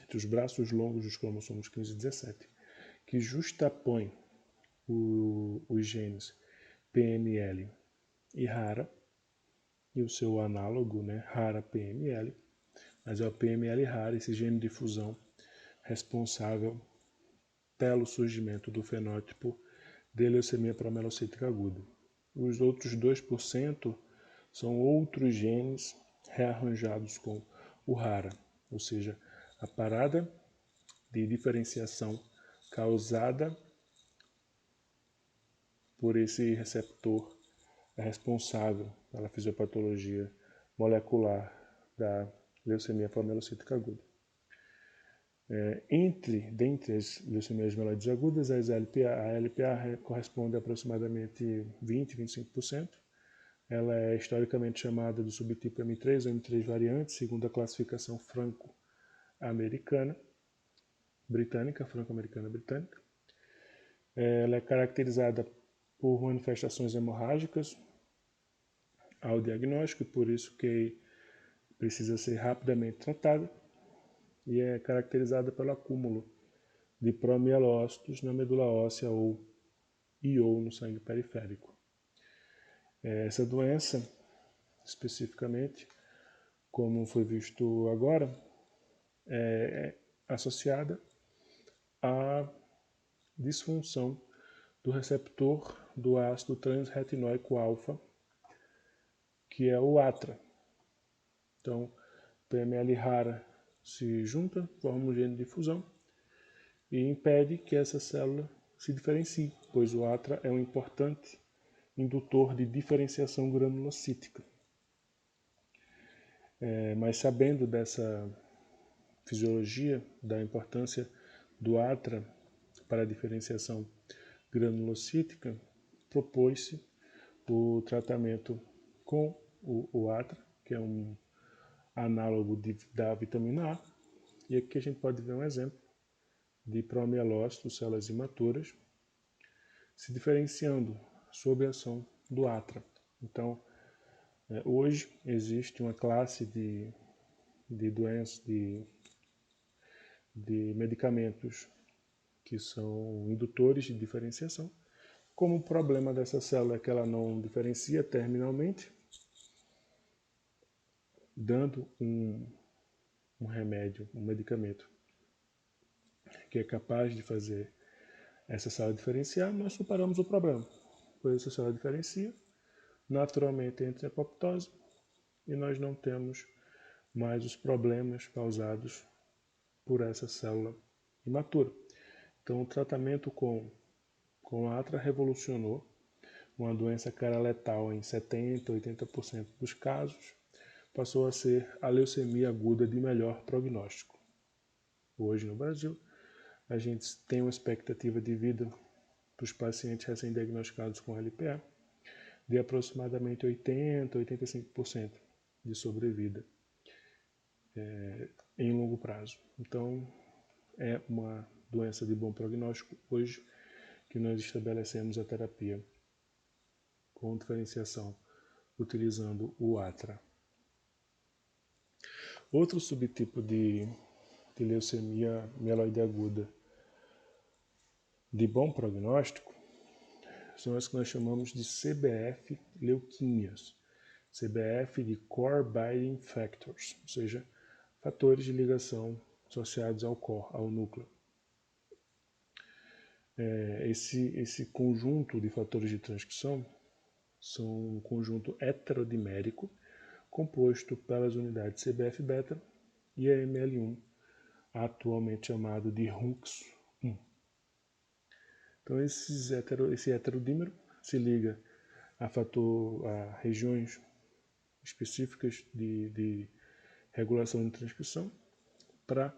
entre os braços longos dos cromossomos 15 e 17, que justapõe os genes PML e RARA, e o seu análogo, né, RARA-PML, mas é o PML-RARA, esse gene de fusão responsável pelo surgimento do fenótipo de leucemia promielocítica aguda. Os outros 2% são outros genes rearranjados com o RARA, ou seja, a parada de diferenciação causada por esse receptor responsável pela fisiopatologia molecular da leucemia promielocítica aguda. Dentre as leucemias mieloides agudas, a LPA corresponde a aproximadamente 20-25%. Ela é historicamente chamada do subtipo M3 ou M3 variante, segundo a classificação franco-americana britânica. Ela é caracterizada por manifestações hemorrágicas ao diagnóstico, por isso que precisa ser rapidamente tratada, e é caracterizada pelo acúmulo de promielócitos na medula óssea ou no sangue periférico. Essa doença, especificamente, como foi visto agora, é associada à disfunção do receptor do ácido transretinóico alfa, que é o ATRA. Então, PML rara se junta, forma um gene de fusão e impede que essa célula se diferencie, pois o ATRA é um importante indutor de diferenciação granulocítica. Mas sabendo dessa fisiologia, da importância do ATRA para a diferenciação granulocítica, propôs-se o tratamento com o ATRA, que é um análogo da vitamina A, e aqui a gente pode ver um exemplo de promielócitos, células imaturas, se diferenciando sob a ação do ATRA. Então, hoje existe uma classe de doenças, de medicamentos que são indutores de diferenciação. Como o problema dessa célula é que ela não diferencia terminalmente, dando um remédio, um medicamento que é capaz de fazer essa célula diferenciar, nós superamos o problema. Pois essa célula diferencia, naturalmente entra em apoptose e nós não temos mais os problemas causados por essa célula imatura. Então, o tratamento com a ATRA revolucionou uma doença que era letal em 70%, 80% dos casos, passou a ser a leucemia aguda de melhor prognóstico. Hoje no Brasil, a gente tem uma expectativa de vida para os pacientes recém-diagnosticados com LPA de aproximadamente 80%, 85% de sobrevida. em longo prazo. Então, é uma doença de bom prognóstico hoje que nós estabelecemos a terapia com diferenciação utilizando o ATRA. Outro subtipo de leucemia mieloide aguda de bom prognóstico são as que nós chamamos de CBF leuquímias. CBF de Core Binding Factors, ou seja, fatores de ligação associados ao core, ao núcleo. Esse conjunto de fatores de transcrição são um conjunto heterodimérico composto pelas unidades CBF-beta e AML1, atualmente chamado de RUNX1. Então, esse heterodímero se liga a regiões específicas de regulação de transcrição para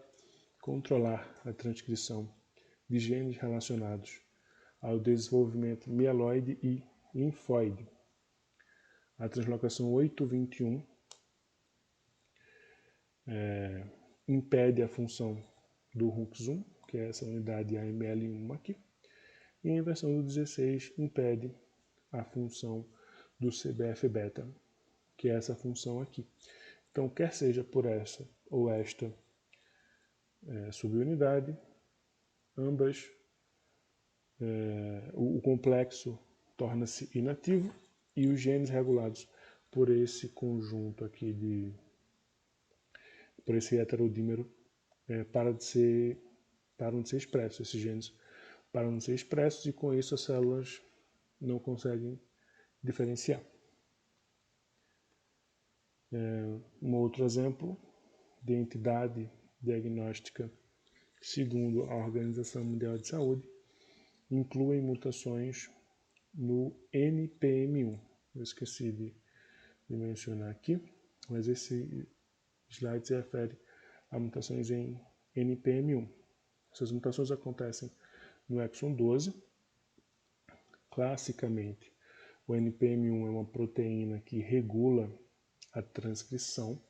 controlar a transcrição de genes relacionados ao desenvolvimento mieloide e linfóide. A translocação 821 impede a função do RUNX1, que é essa unidade AML1 aqui, e a inversão do 16 impede a função do CBF-beta, que é essa função aqui. Então, quer seja por essa ou esta subunidade, ambas, o complexo torna-se inativo e os genes regulados por esse conjunto aqui por esse heterodímero param de ser expressos, esses genes param de ser expressos e com isso as células não conseguem diferenciar. Um outro exemplo de entidade diagnóstica segundo a Organização Mundial de Saúde incluem mutações no NPM1. Eu esqueci de mencionar aqui, mas esse slide se refere a mutações em NPM1. Essas mutações acontecem no exon 12. Classicamente, o NPM1 é uma proteína que regula a transcrição.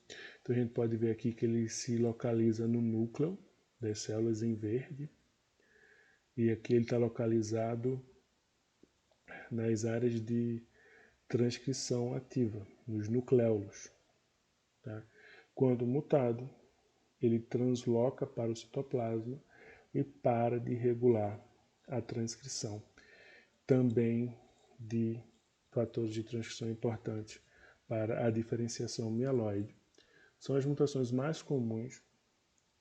Então a gente pode ver aqui que ele se localiza no núcleo das células em verde. E aqui ele está localizado nas áreas de transcrição ativa, nos nucléolos. Tá? Quando mutado, ele transloca para o citoplasma e para de regular a transcrição. Também de fatores de transcrição importantes para a diferenciação mieloide. São as mutações mais comuns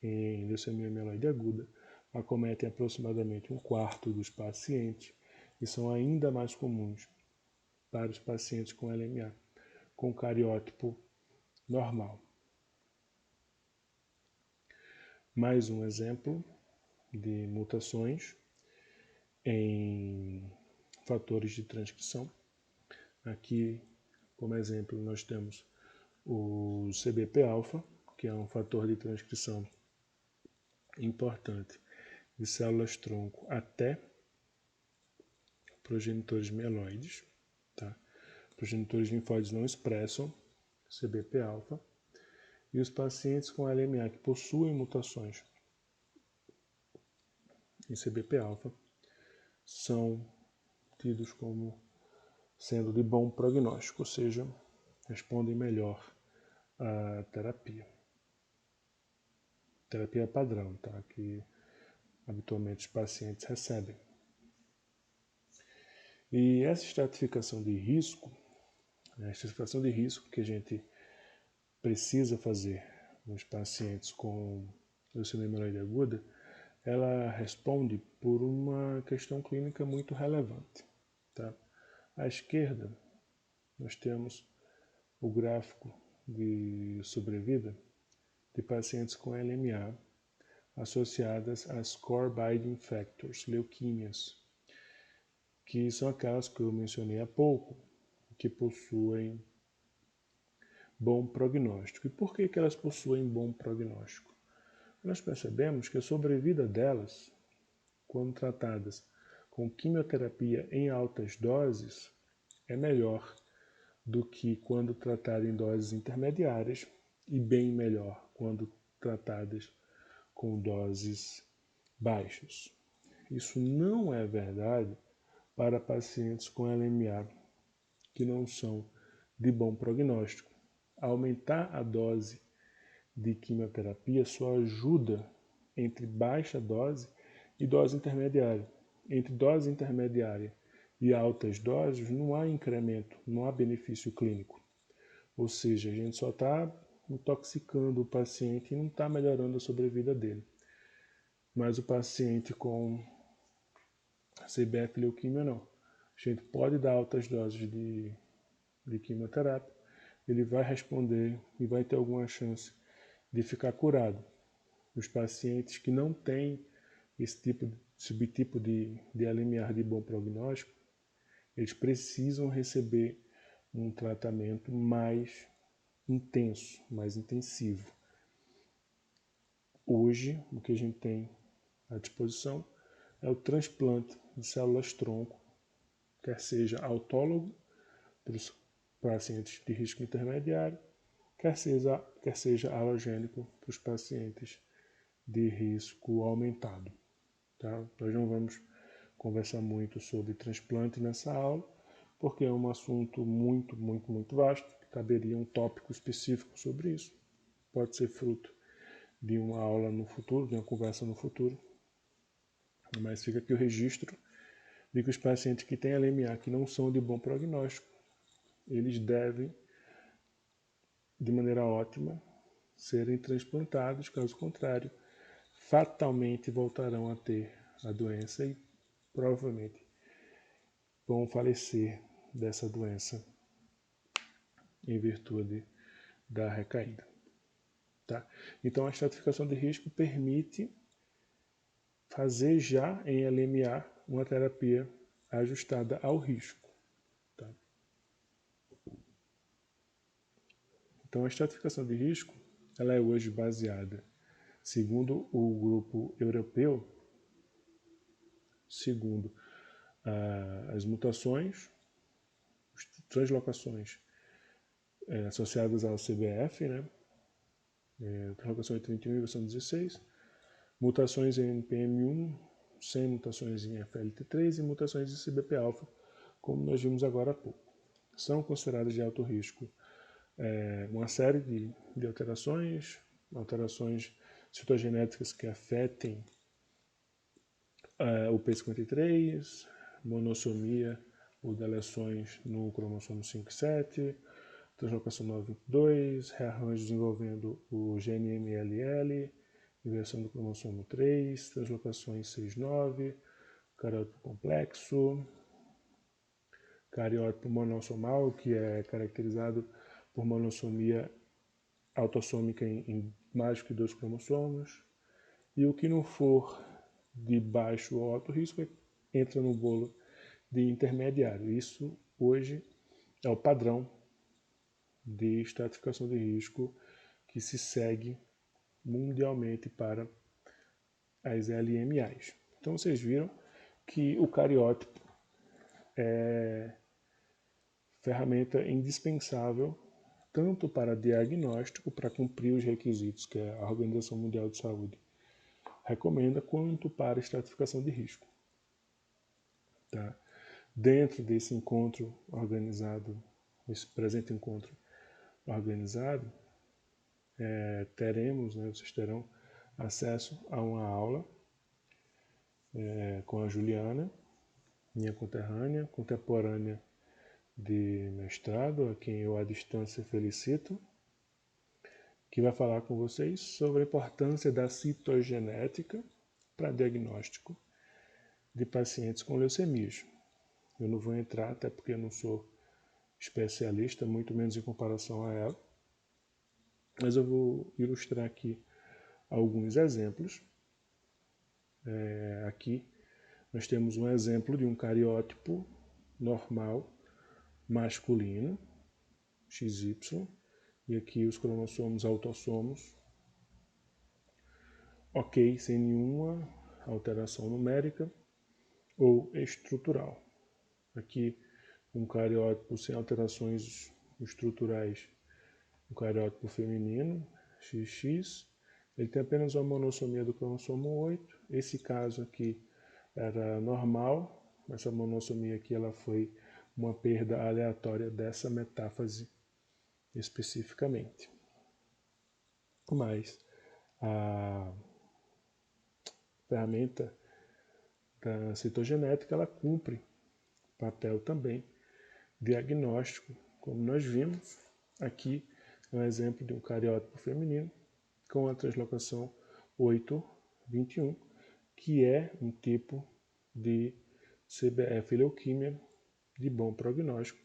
em leucemia mieloide aguda, acometem aproximadamente 1/4 dos pacientes e são ainda mais comuns para os pacientes com LMA, com cariótipo normal. Mais um exemplo de mutações em fatores de transcrição. Aqui, como exemplo, nós temos o CBP-alfa, que é um fator de transcrição importante de células-tronco até progenitores mieloides. Tá? Progenitores linfóides não expressam CBP-alfa. E os pacientes com LMA que possuem mutações em CBP-alfa são tidos como sendo de bom prognóstico, ou seja, respondem melhor à terapia. Terapia padrão, tá? Que habitualmente os pacientes recebem. E essa estratificação de risco, que a gente precisa fazer nos pacientes com leucemia mieloide aguda, ela responde por uma questão clínica muito relevante. Tá? À esquerda, nós temos o gráfico de sobrevida de pacientes com LMA associadas às Core Binding Factors, leuquímias, que são aquelas que eu mencionei há pouco, que possuem bom prognóstico. E por que elas possuem bom prognóstico? Nós percebemos que a sobrevida delas, quando tratadas com quimioterapia em altas doses, é melhor do que quando tratada em doses intermediárias e bem melhor quando tratadas com doses baixas. Isso não é verdade para pacientes com LMA que não são de bom prognóstico. Aumentar a dose de quimioterapia só ajuda entre baixa dose e dose intermediária. Entre dose intermediária e altas doses não há incremento, não há benefício clínico. Ou seja, a gente só está intoxicando o paciente e não está melhorando a sobrevida dele. Mas o paciente com CBF leuquimia não. A gente pode dar altas doses de quimioterapia, ele vai responder e vai ter alguma chance de ficar curado. Os pacientes que não têm esse subtipo de LMA de bom prognóstico, eles precisam receber um tratamento mais intenso, mais intensivo. Hoje, o que a gente tem à disposição é o transplante de células-tronco, quer seja autólogo para os pacientes de risco intermediário, quer seja alogênico para os pacientes de risco aumentado. Tá? Nós não vamos conversar muito sobre transplante nessa aula, porque é um assunto muito vasto, caberia um tópico específico sobre isso. Pode ser fruto de uma aula no futuro, de uma conversa no futuro, mas fica aqui o registro de que os pacientes que têm LMA que não são de bom prognóstico, eles devem, de maneira ótima, serem transplantados, caso contrário, fatalmente voltarão a ter a doença e provavelmente vão falecer dessa doença em virtude da recaída. Tá? Então, a estratificação de risco permite fazer já em LMA uma terapia ajustada ao risco. Tá? Então, a estratificação de risco ela é hoje baseada, segundo o grupo europeu, segundo as mutações, as translocações associadas ao CBF, né? Translocação 81 e versão 16, mutações em NPM1, sem mutações em FLT3 e mutações em CBP-alfa, como nós vimos agora há pouco. São consideradas de alto risco uma série de alterações citogenéticas que afetem o P53, monossomia ou deleções no cromossomo 5 e 7, translocação 9.2, rearranjos envolvendo o gene MLL, inversão do cromossomo 3, translocações 6.9, cariótipo complexo, cariótipo monossomal, que é caracterizado por monossomia autossômica em mais que 2 cromossomos, e o que não for de baixo ou alto risco entra no bolo de intermediário. Isso hoje é o padrão de estratificação de risco que se segue mundialmente para as LMAs. Então vocês viram que o cariótipo é ferramenta indispensável tanto para diagnóstico, para cumprir os requisitos que a Organização Mundial de Saúde recomenda, quanto para estratificação de risco. Tá? Dentro desse encontro organizado, esse presente encontro organizado, vocês terão acesso a uma aula com a Juliana, minha contemporânea de mestrado, a quem eu à distância felicito, que vai falar com vocês sobre a importância da citogenética para diagnóstico de pacientes com leucemias. Eu não vou entrar, até porque eu não sou especialista, muito menos em comparação a ela, mas eu vou ilustrar aqui alguns exemplos. Aqui nós temos um exemplo de um cariótipo normal masculino, XY, e aqui os cromossomos autossomos, ok, sem nenhuma alteração numérica ou estrutural. Aqui um cariótipo sem alterações estruturais, um cariótipo feminino, XX, Ele tem apenas uma monossomia do cromossomo 8. Esse caso aqui era normal. Essa monossomia aqui ela foi uma perda aleatória dessa metáfase especificamente. Mas a ferramenta da citogenética ela cumpre papel também diagnóstico, como nós vimos. Aqui é um exemplo de um cariótipo feminino com a translocação 821, que é um tipo de CBF leuquímia de bom prognóstico.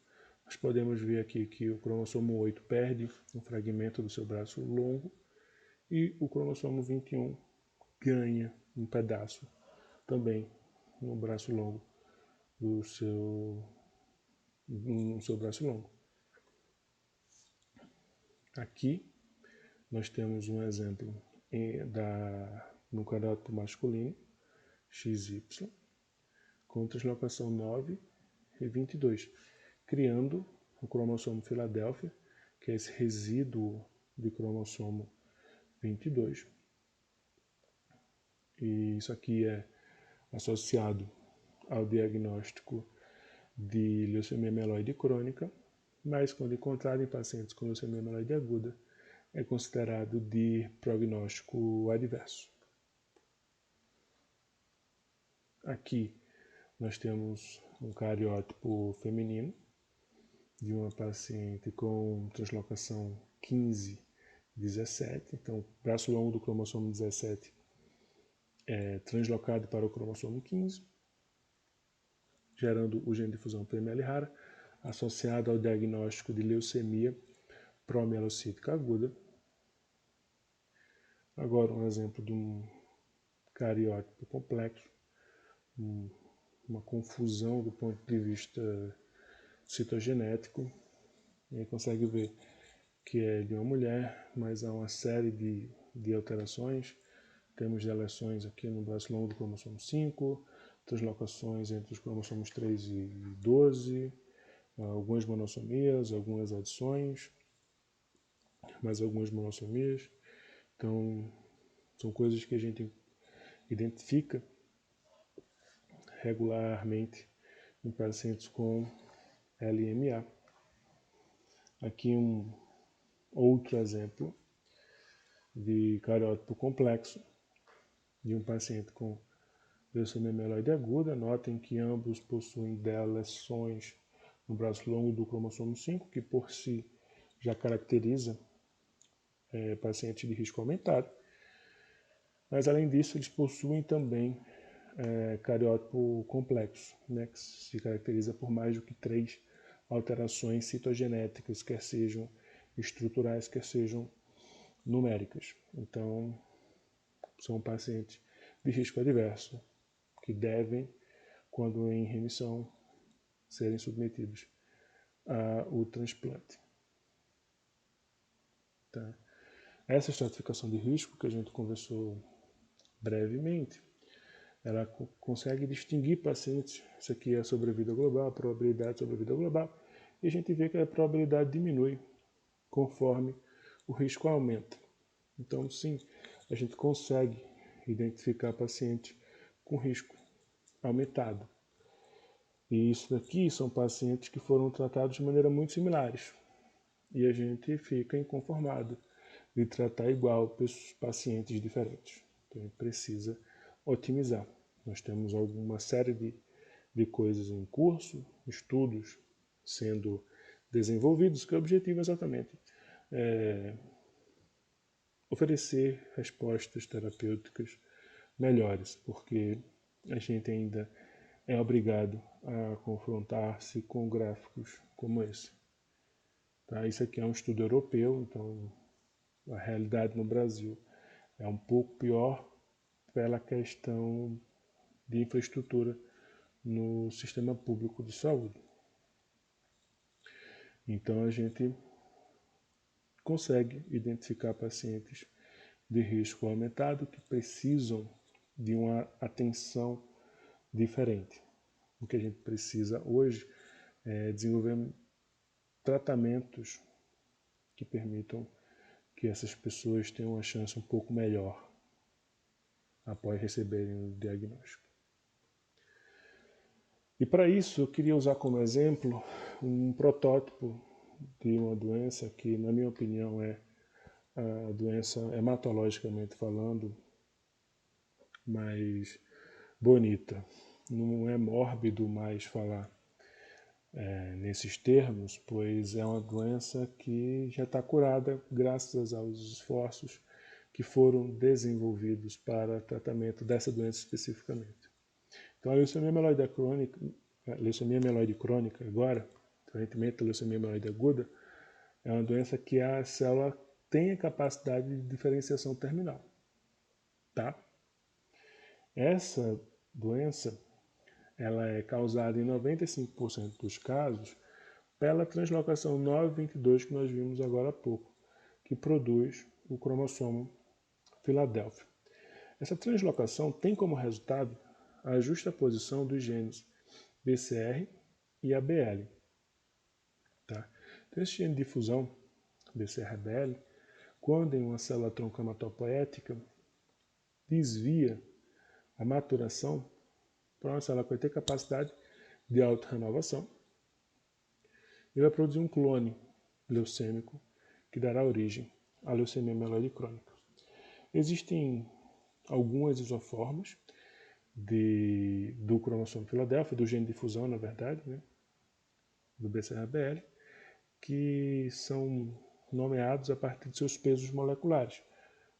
Nós podemos ver aqui que o cromossomo 8 perde um fragmento do seu braço longo e o cromossomo 21 ganha um pedaço também no braço longo do seu braço longo. Aqui nós temos um exemplo no cariótipo masculino, XY, com translocação 9 e 22, criando o cromossomo Filadélfia, que é esse resíduo de cromossomo 22. E isso aqui é associado ao diagnóstico de leucemia mieloide crônica, mas quando encontrado em pacientes com leucemia mieloide aguda, é considerado de prognóstico adverso. Aqui nós temos um cariótipo feminino de uma paciente com translocação 15-17, então o braço longo do cromossomo 17 é translocado para o cromossomo 15, gerando o gene de fusão PML rara, associado ao diagnóstico de leucemia promielocítica aguda. Agora um exemplo de um cariótipo complexo, uma confusão do ponto de vista citogenético. E aí consegue ver que é de uma mulher, mas há uma série de alterações. Temos deleções aqui no braço longo do cromossomo 5, translocações entre os cromossomos 3 e 12, algumas monossomias, algumas adições, mais algumas monossomias. Então, são coisas que a gente identifica regularmente em pacientes com LMA. Aqui um outro exemplo de cariótipo complexo de um paciente com leucemia mieloide aguda. Notem que ambos possuem deleções no braço longo do cromossomo 5, que por si já caracteriza paciente de risco aumentado. Mas além disso, eles possuem também cariótipo complexo, né, que se caracteriza por mais do que 3 alterações citogenéticas, quer sejam estruturais, quer sejam numéricas. Então, são pacientes de risco adverso que devem, quando em remissão, serem submetidos ao transplante. Tá? Essa estratificação de risco que a gente conversou brevemente, ela consegue distinguir pacientes. Isso aqui é a sobrevida global, a probabilidade de sobrevida global, e a gente vê que a probabilidade diminui conforme o risco aumenta. Então, sim, a gente consegue identificar pacientes com risco aumentado. E isso daqui são pacientes que foram tratados de maneira muito similares. E a gente fica inconformado de tratar igual pacientes diferentes. Então, a gente precisa otimizar. Nós temos alguma série de coisas em curso, estudos sendo desenvolvidos, que o objetivo é exatamente oferecer respostas terapêuticas melhores, porque a gente ainda é obrigado a confrontar-se com gráficos como esse. Tá? Isso aqui é um estudo europeu, então a realidade no Brasil é um pouco pior pela questão de infraestrutura no sistema público de saúde. Então a gente consegue identificar pacientes de risco aumentado que precisam de uma atenção diferente. O que a gente precisa hoje é desenvolver tratamentos que permitam que essas pessoas tenham uma chance um pouco melhor após receberem o diagnóstico. E para isso eu queria usar como exemplo um protótipo de uma doença que, na minha opinião, é a doença hematologicamente falando mais bonita. Não é mórbido mais falar nesses termos, pois é uma doença que já está curada graças aos esforços que foram desenvolvidos para tratamento dessa doença especificamente. Então, a leucemia mieloide crônica agora, diferentemente da leucemia mieloide aguda, é uma doença que a célula tem a capacidade de diferenciação terminal. Tá? Essa doença ela é causada em 95% dos casos pela translocação 922 que nós vimos agora há pouco, que produz o cromossomo Filadélfia. Essa translocação tem como resultado a justaposição dos genes BCR e ABL. Tá? Então, esse gene de fusão, BCR-ABL, quando em uma célula-tronco hematopoética, desvia a maturação para uma célula que vai ter capacidade de autorrenovação e vai produzir um clone leucêmico que dará origem à leucemia mieloide crônica. Existem algumas isoformas do cromossomo Filadélfia, do gene de fusão, na verdade, né, do BCR-ABL, que são nomeados a partir de seus pesos moleculares,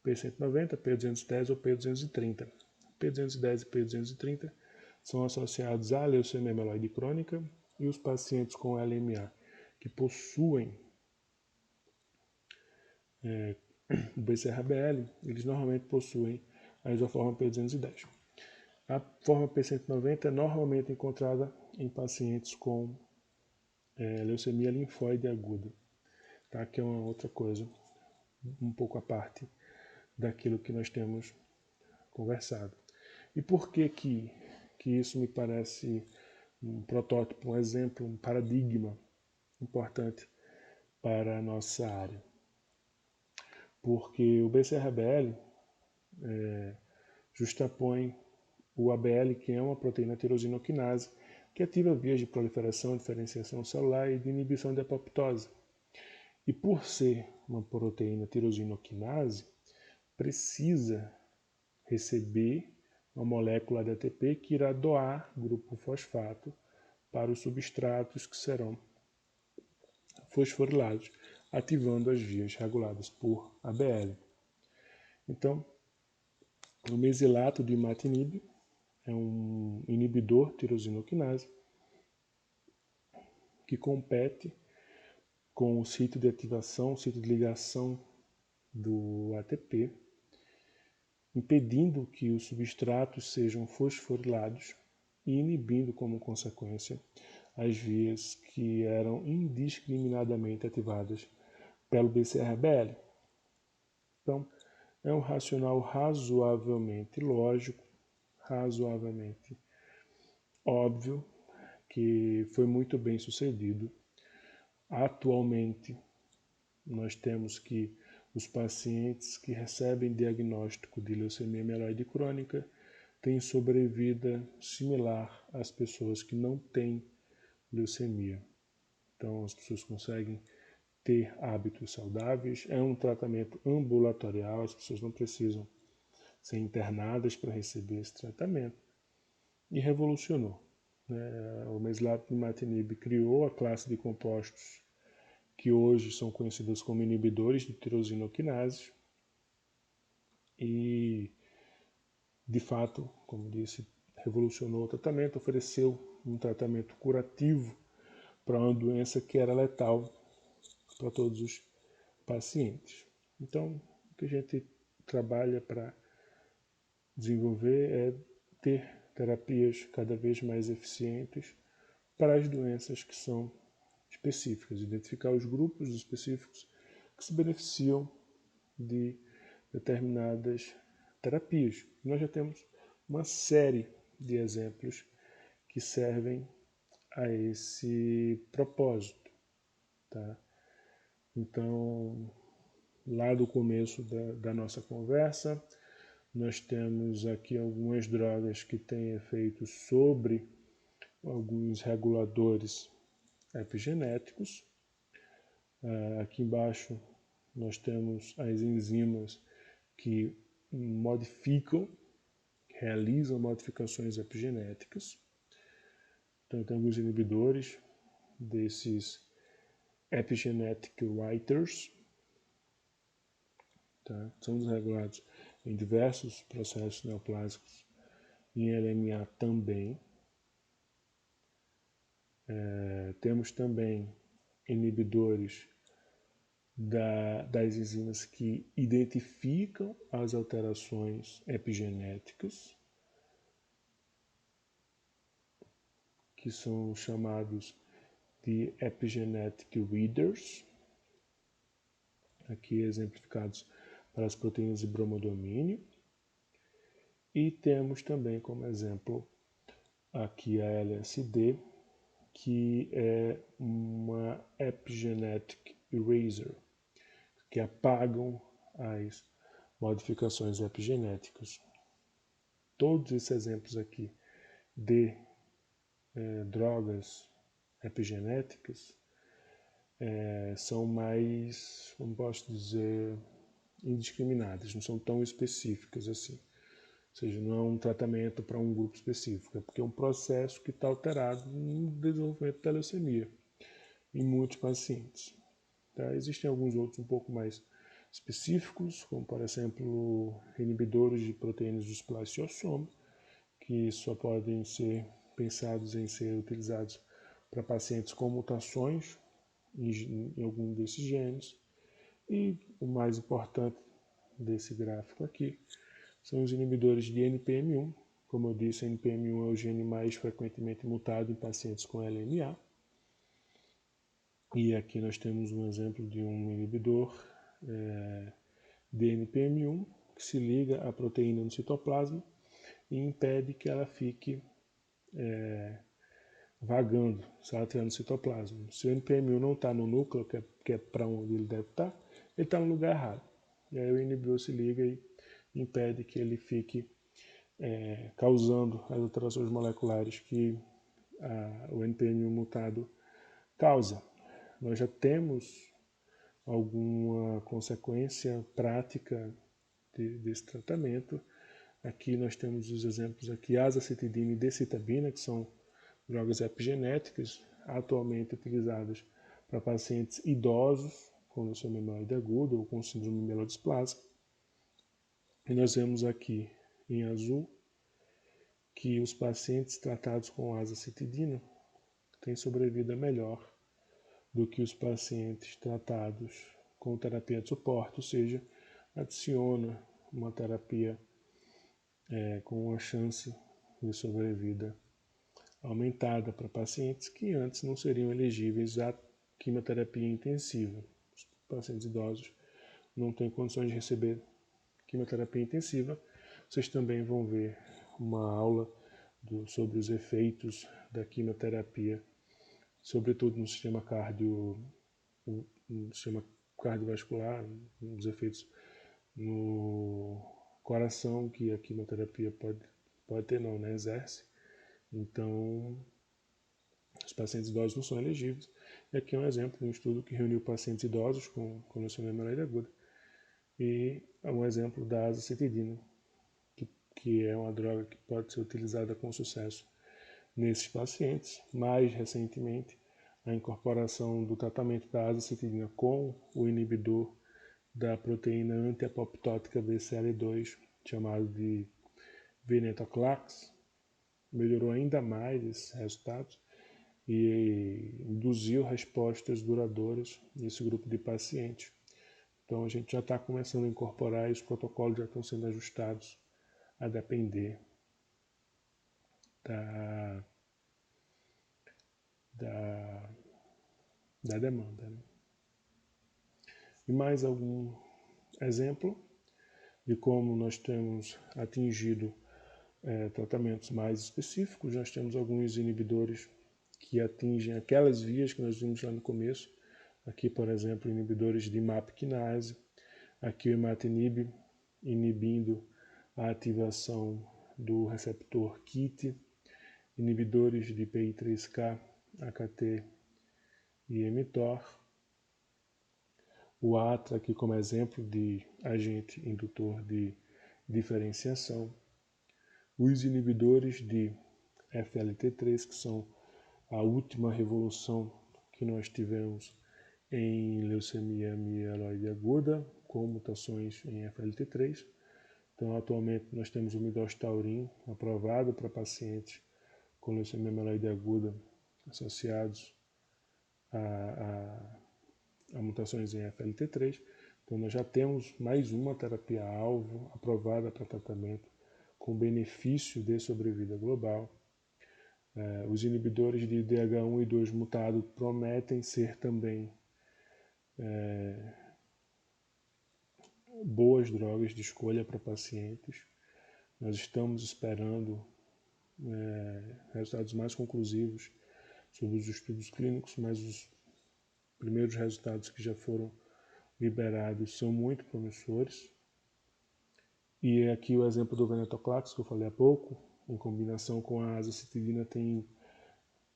P190, P210 ou P230. P210 e P230 são associados à leucemia mieloide crônica e os pacientes com LMA que possuem o BCR-ABL, eles normalmente possuem a isoforma P210. A forma P190 é normalmente encontrada em pacientes com leucemia linfóide aguda, tá? Que é uma outra coisa, um pouco à parte daquilo que nós temos conversado. E por que isso me parece um protótipo, um exemplo, um paradigma importante para a nossa área? Porque o BCR-ABL justapõe o ABL, que é uma proteína tirosinoquinase, que ativa vias de proliferação, diferenciação celular e de inibição da apoptose. E por ser uma proteína tirosinoquinase, precisa receber uma molécula de ATP que irá doar grupo fosfato para os substratos que serão fosforilados, ativando as vias reguladas por ABL. Então, o mesilato de imatinib é um inibidor tirosinoquinase que compete com o sítio de ativação, o sítio de ligação do ATP, impedindo que os substratos sejam fosforilados e inibindo, como consequência, as vias que eram indiscriminadamente ativadas pelo BCR-ABL. Então, é um racional razoavelmente lógico, razoavelmente óbvio, que foi muito bem sucedido. Atualmente, nós temos que os pacientes que recebem diagnóstico de leucemia mieloide crônica têm sobrevida similar às pessoas que não têm leucemia. Então, as pessoas conseguem ter hábitos saudáveis. É um tratamento ambulatorial, as pessoas não precisam ser internadas para receber esse tratamento. E revolucionou. O mesilato imatinib criou a classe de compostos que hoje são conhecidos como inibidores de tirosinoquinases e, de fato, como disse, revolucionou o tratamento, ofereceu um tratamento curativo para uma doença que era letal para todos os pacientes. Então, o que a gente trabalha para desenvolver é ter terapias cada vez mais eficientes para as doenças que são específicas, identificar os grupos específicos que se beneficiam de determinadas terapias. Nós já temos uma série de exemplos que servem a esse propósito. Tá? Então, lá do começo da nossa conversa. Nós temos aqui algumas drogas que têm efeitos sobre alguns reguladores epigenéticos. Aqui embaixo nós temos as enzimas que realizam modificações epigenéticas. Então tem alguns inibidores desses epigenetic writers, tá? São regulados em diversos processos neoplásicos, em LMA também. Temos também inibidores das enzimas que identificam as alterações epigenéticas, que são chamados de epigenetic readers, aqui exemplificados para as proteínas de bromodomínio. E temos também como exemplo aqui a LSD, que é uma epigenetic eraser, que apagam as modificações epigenéticas. Todos esses exemplos aqui de drogas epigenéticas são mais, como posso dizer, indiscriminadas, não são tão específicas assim. Ou seja, não é um tratamento para um grupo específico, é porque é um processo que está alterado no desenvolvimento da leucemia em muitos pacientes. Tá? Existem alguns outros um pouco mais específicos, como por exemplo inibidores de proteínas do esplasiosoma, que só podem ser pensados em ser utilizados para pacientes com mutações em algum desses genes. E o mais importante desse gráfico aqui são os inibidores de NPM1. Como eu disse, NPM1 é o gene mais frequentemente mutado em pacientes com LMA. E aqui nós temos um exemplo de um inibidor de NPM1 que se liga à proteína no citoplasma e impede que ela fique vagando, sabe, no citoplasma. Se o NPM1 não está no núcleo, que é para onde ele deve estar, ele está no lugar errado. E aí o inibidor se liga e impede que ele fique causando as alterações moleculares que o NPM1 mutado causa. Nós já temos alguma consequência prática desse tratamento. Aqui nós temos os exemplos aqui, azacitidina e decitabina, que são drogas epigenéticas atualmente utilizadas para pacientes idosos com leucemia mieloide aguda ou com síndrome mielodisplásica. E nós vemos aqui em azul que os pacientes tratados com azacitidina têm sobrevida melhor do que os pacientes tratados com terapia de suporte, ou seja, adiciona uma terapia com uma chance de sobrevida aumentada para pacientes que antes não seriam elegíveis à quimioterapia intensiva. Os pacientes idosos não têm condições de receber quimioterapia intensiva. Vocês também vão ver uma aula sobre os efeitos da quimioterapia, sobretudo no sistema cardiovascular, os efeitos no coração que a quimioterapia pode ter, não, né? Exerce. Então, os pacientes idosos não são elegíveis. E aqui é um exemplo de um estudo que reuniu pacientes idosos com leucemia mieloide aguda. E é um exemplo da azacitidina, que é uma droga que pode ser utilizada com sucesso nesses pacientes. Mais recentemente, a incorporação do tratamento da azacitidina com o inibidor da proteína antiapoptótica BCL2, chamado de venetoclax, melhorou ainda mais esses resultados e induziu respostas duradouras nesse grupo de pacientes. Então a gente já está começando a incorporar e os protocolos já estão sendo ajustados a depender da demanda. Né? E mais algum exemplo de como nós temos atingido tratamentos mais específicos. Nós temos alguns inibidores que atingem aquelas vias que nós vimos lá no começo. Aqui, por exemplo, inibidores de MAP quinase, Aqui o imatinib inibindo a ativação do receptor KIT, inibidores de PI3K, AKT e mTOR. O ATRA aqui como exemplo de agente indutor de diferenciação. Os inibidores de FLT3, que são a última revolução que nós tivemos em leucemia mieloide aguda, com mutações em FLT3. Então, atualmente, nós temos o midostaurin aprovado para pacientes com leucemia mieloide aguda associados a mutações em FLT3. Então, nós já temos mais uma terapia-alvo aprovada para tratamento com benefício de sobrevida global. Os inibidores de DH1 e 2 mutado prometem ser também boas drogas de escolha para pacientes. Nós estamos esperando resultados mais conclusivos sobre os estudos clínicos, mas os primeiros resultados que já foram liberados são muito promissores. E aqui o exemplo do venetoclax, que eu falei há pouco, em combinação com a azacitidina, tem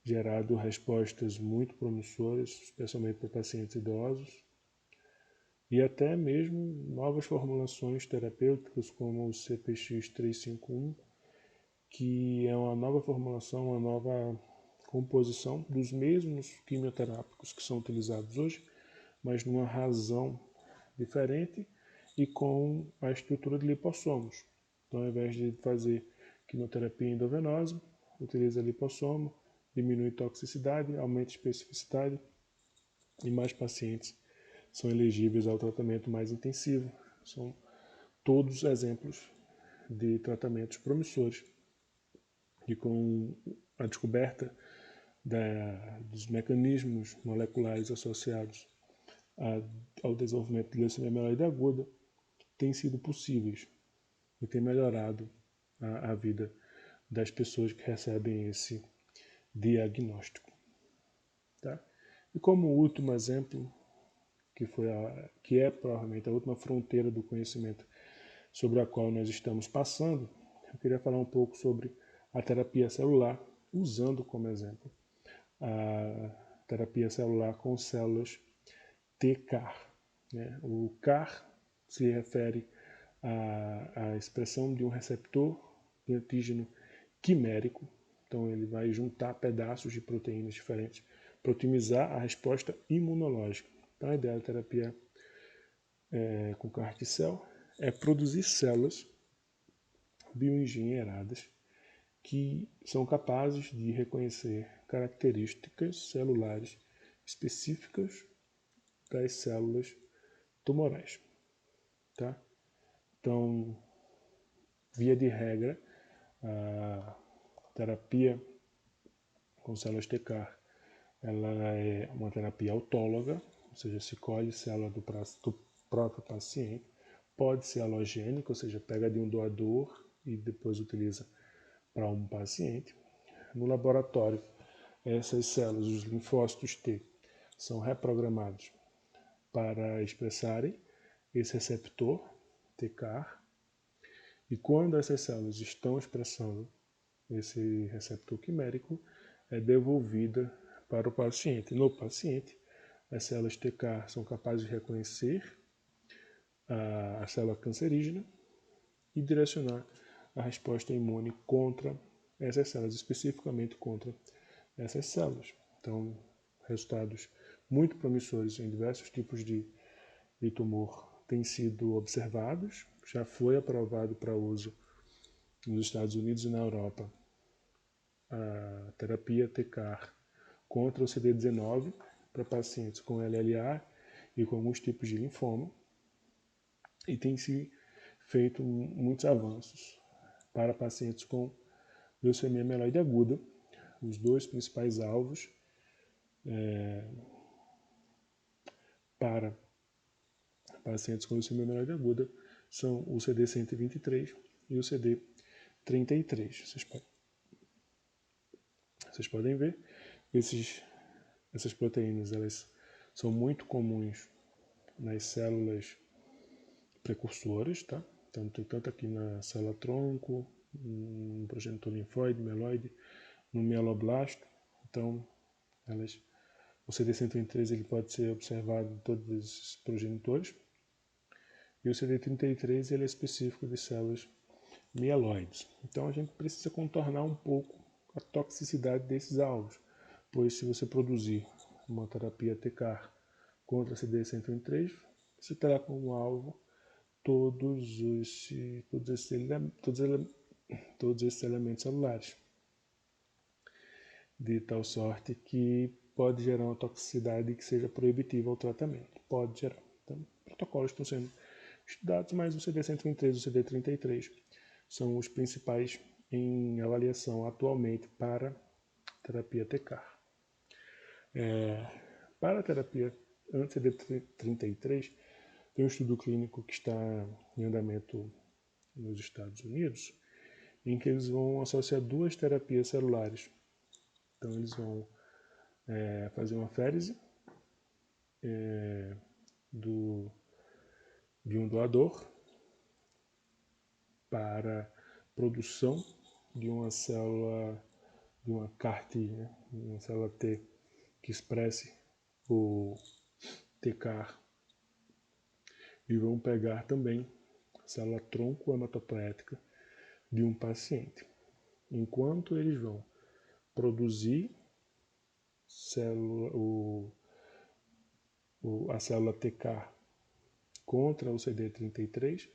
gerado respostas muito promissoras, especialmente para pacientes idosos. E até mesmo novas formulações terapêuticas, como o CPX-351, que é uma nova formulação, uma nova composição dos mesmos quimioterápicos que são utilizados hoje, mas numa razão diferente e com a estrutura de lipossomos. Então, ao invés de fazer quimioterapia endovenosa, utiliza lipossomo, diminui toxicidade, aumenta especificidade e mais pacientes são elegíveis ao tratamento mais intensivo. São todos exemplos de tratamentos promissores e com a descoberta dos mecanismos moleculares associados ao desenvolvimento de leucemia mieloide aguda têm sido possíveis e tem melhorado a vida das pessoas que recebem esse diagnóstico. Tá? E como último exemplo, que é provavelmente a última fronteira do conhecimento sobre a qual nós estamos passando, eu queria falar um pouco sobre a terapia celular, usando como exemplo a terapia celular com células T-CAR. Né? O CAR se refere à expressão de um receptor de antígeno quimérico. Então ele vai juntar pedaços de proteínas diferentes para otimizar a resposta imunológica. Então a ideia da terapia com CAR T-cell é produzir células bioengenheiradas que são capazes de reconhecer características celulares específicas das células tumorais. Tá? Então, via de regra, a terapia com células T-CAR ela é uma terapia autóloga, ou seja, se colhe célula do próprio paciente, pode ser alogênica, ou seja, pega de um doador e depois utiliza para um paciente. No laboratório, essas células, os linfócitos T, são reprogramados para expressarem esse receptor T-CAR, e quando essas células estão expressando esse receptor quimérico, é devolvida para o paciente. No paciente, as células T-CAR são capazes de reconhecer a célula cancerígena e direcionar a resposta imune contra essas células, especificamente contra essas células. Então, resultados muito promissores em diversos tipos de tumor têm sido observados, já foi aprovado para uso nos Estados Unidos e na Europa a terapia T-CAR contra o CD19 para pacientes com LLA e com alguns tipos de linfoma, e tem se feito muitos avanços para pacientes com leucemia mieloide aguda. Os dois principais alvos para pacientes com leucemia mieloide aguda são o CD123 e o CD33. Vocês podem ver, essas proteínas elas são muito comuns nas células precursores, tá? Então, tem tanto aqui na célula-tronco, no progenitor linfóide, mieloide, no mieloblasto. Então, o CD103 ele pode ser observado em todos esses progenitores. E o CD33 ele é específico de células mieloides. Então, a gente precisa contornar um pouco a toxicidade desses alvos, pois se você produzir uma terapia TCAR contra CD103, você terá como alvo todos esses elementos celulares, de tal sorte que pode gerar uma toxicidade que seja proibitiva ao tratamento. Pode gerar. Então, protocolos estão sendo estudados, mas o CD103 e o CD33 são os principais em avaliação atualmente para terapia TCAR. Para a terapia anti-CD33, tem um estudo clínico que está em andamento nos Estados Unidos, em que eles vão associar duas terapias celulares. Então, eles vão fazer uma férise de um doador para produção de uma célula, de uma CAR-T, né? Uma célula T que expresse o TCAR. E vão pegar também a célula tronco hematopoética de um paciente. Enquanto eles vão produzir a célula TCAR contra o CD33,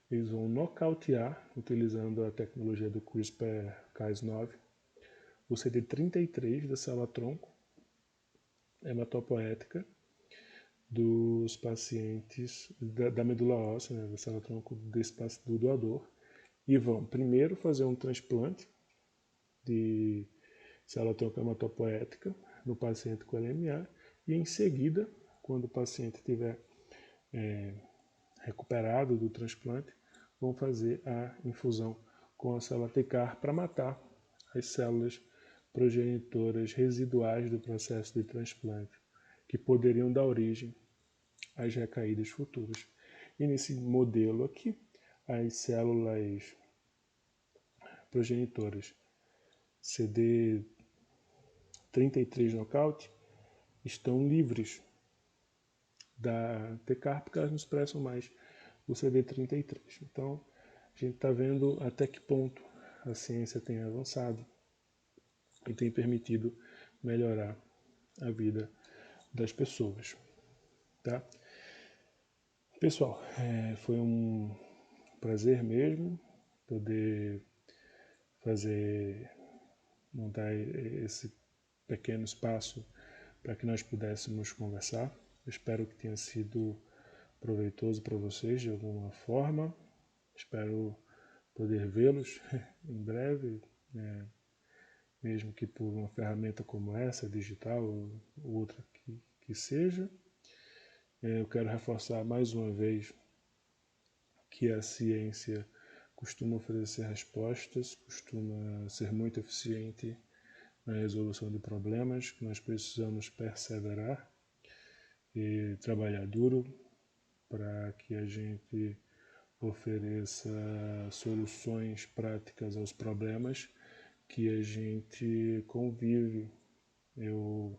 eles vão nocautear, utilizando a tecnologia do CRISPR-Cas9, o CD33 da célula-tronco hematopoética dos pacientes da medula óssea, né, da célula-tronco do doador, e vão primeiro fazer um transplante de célula-tronco hematopoética no paciente com LMA, e em seguida, quando o paciente estiver recuperado do transplante, vão fazer a infusão com a célula TCAR para matar as células progenitoras residuais do processo de transplante, que poderiam dar origem às recaídas futuras. E nesse modelo aqui, as células progenitoras CD33 knockout estão livres da TCAR porque elas não expressam mais o CD33. Então, a gente está vendo até que ponto a ciência tem avançado e tem permitido melhorar a vida das pessoas. Tá? Pessoal, foi um prazer mesmo poder montar esse pequeno espaço para que nós pudéssemos conversar. Eu espero que tenha sido proveitoso para vocês de alguma forma. Espero poder vê-los em breve, mesmo que por uma ferramenta como essa, digital ou outra que seja. Eu quero reforçar mais uma vez que a ciência costuma oferecer respostas, costuma ser muito eficiente na resolução de problemas, que nós precisamos perseverar e trabalhar duro para que a gente ofereça soluções práticas aos problemas que a gente convive. Eu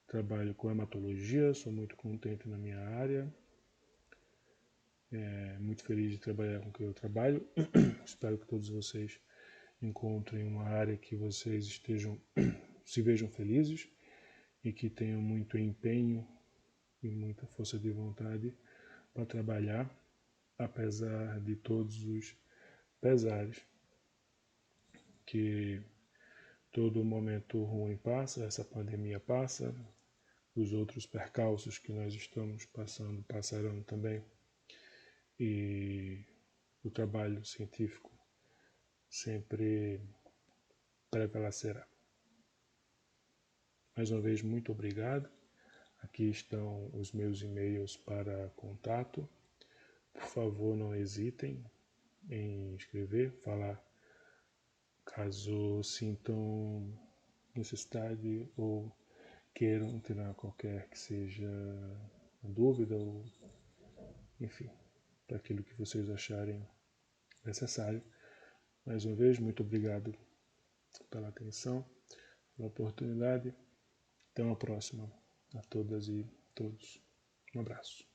trabalho com hematologia, sou muito contente na minha área, muito feliz de trabalhar com o que eu trabalho. Espero que todos vocês encontrem uma área que vocês se vejam felizes e que tenham muito empenho e muita força de vontade para trabalhar, apesar de todos os pesares que todo momento ruim passa, essa pandemia passa, os outros percalços que nós estamos passando passarão também, e o trabalho científico sempre prevalecerá. Mais uma vez, muito obrigado. Aqui estão os meus e-mails para contato. Por favor, não hesitem em escrever, falar caso sintam necessidade ou queiram tirar qualquer que seja dúvida, ou enfim, para aquilo que vocês acharem necessário. Mais uma vez, muito obrigado pela atenção, pela oportunidade. Até uma próxima a todas e todos. Um abraço.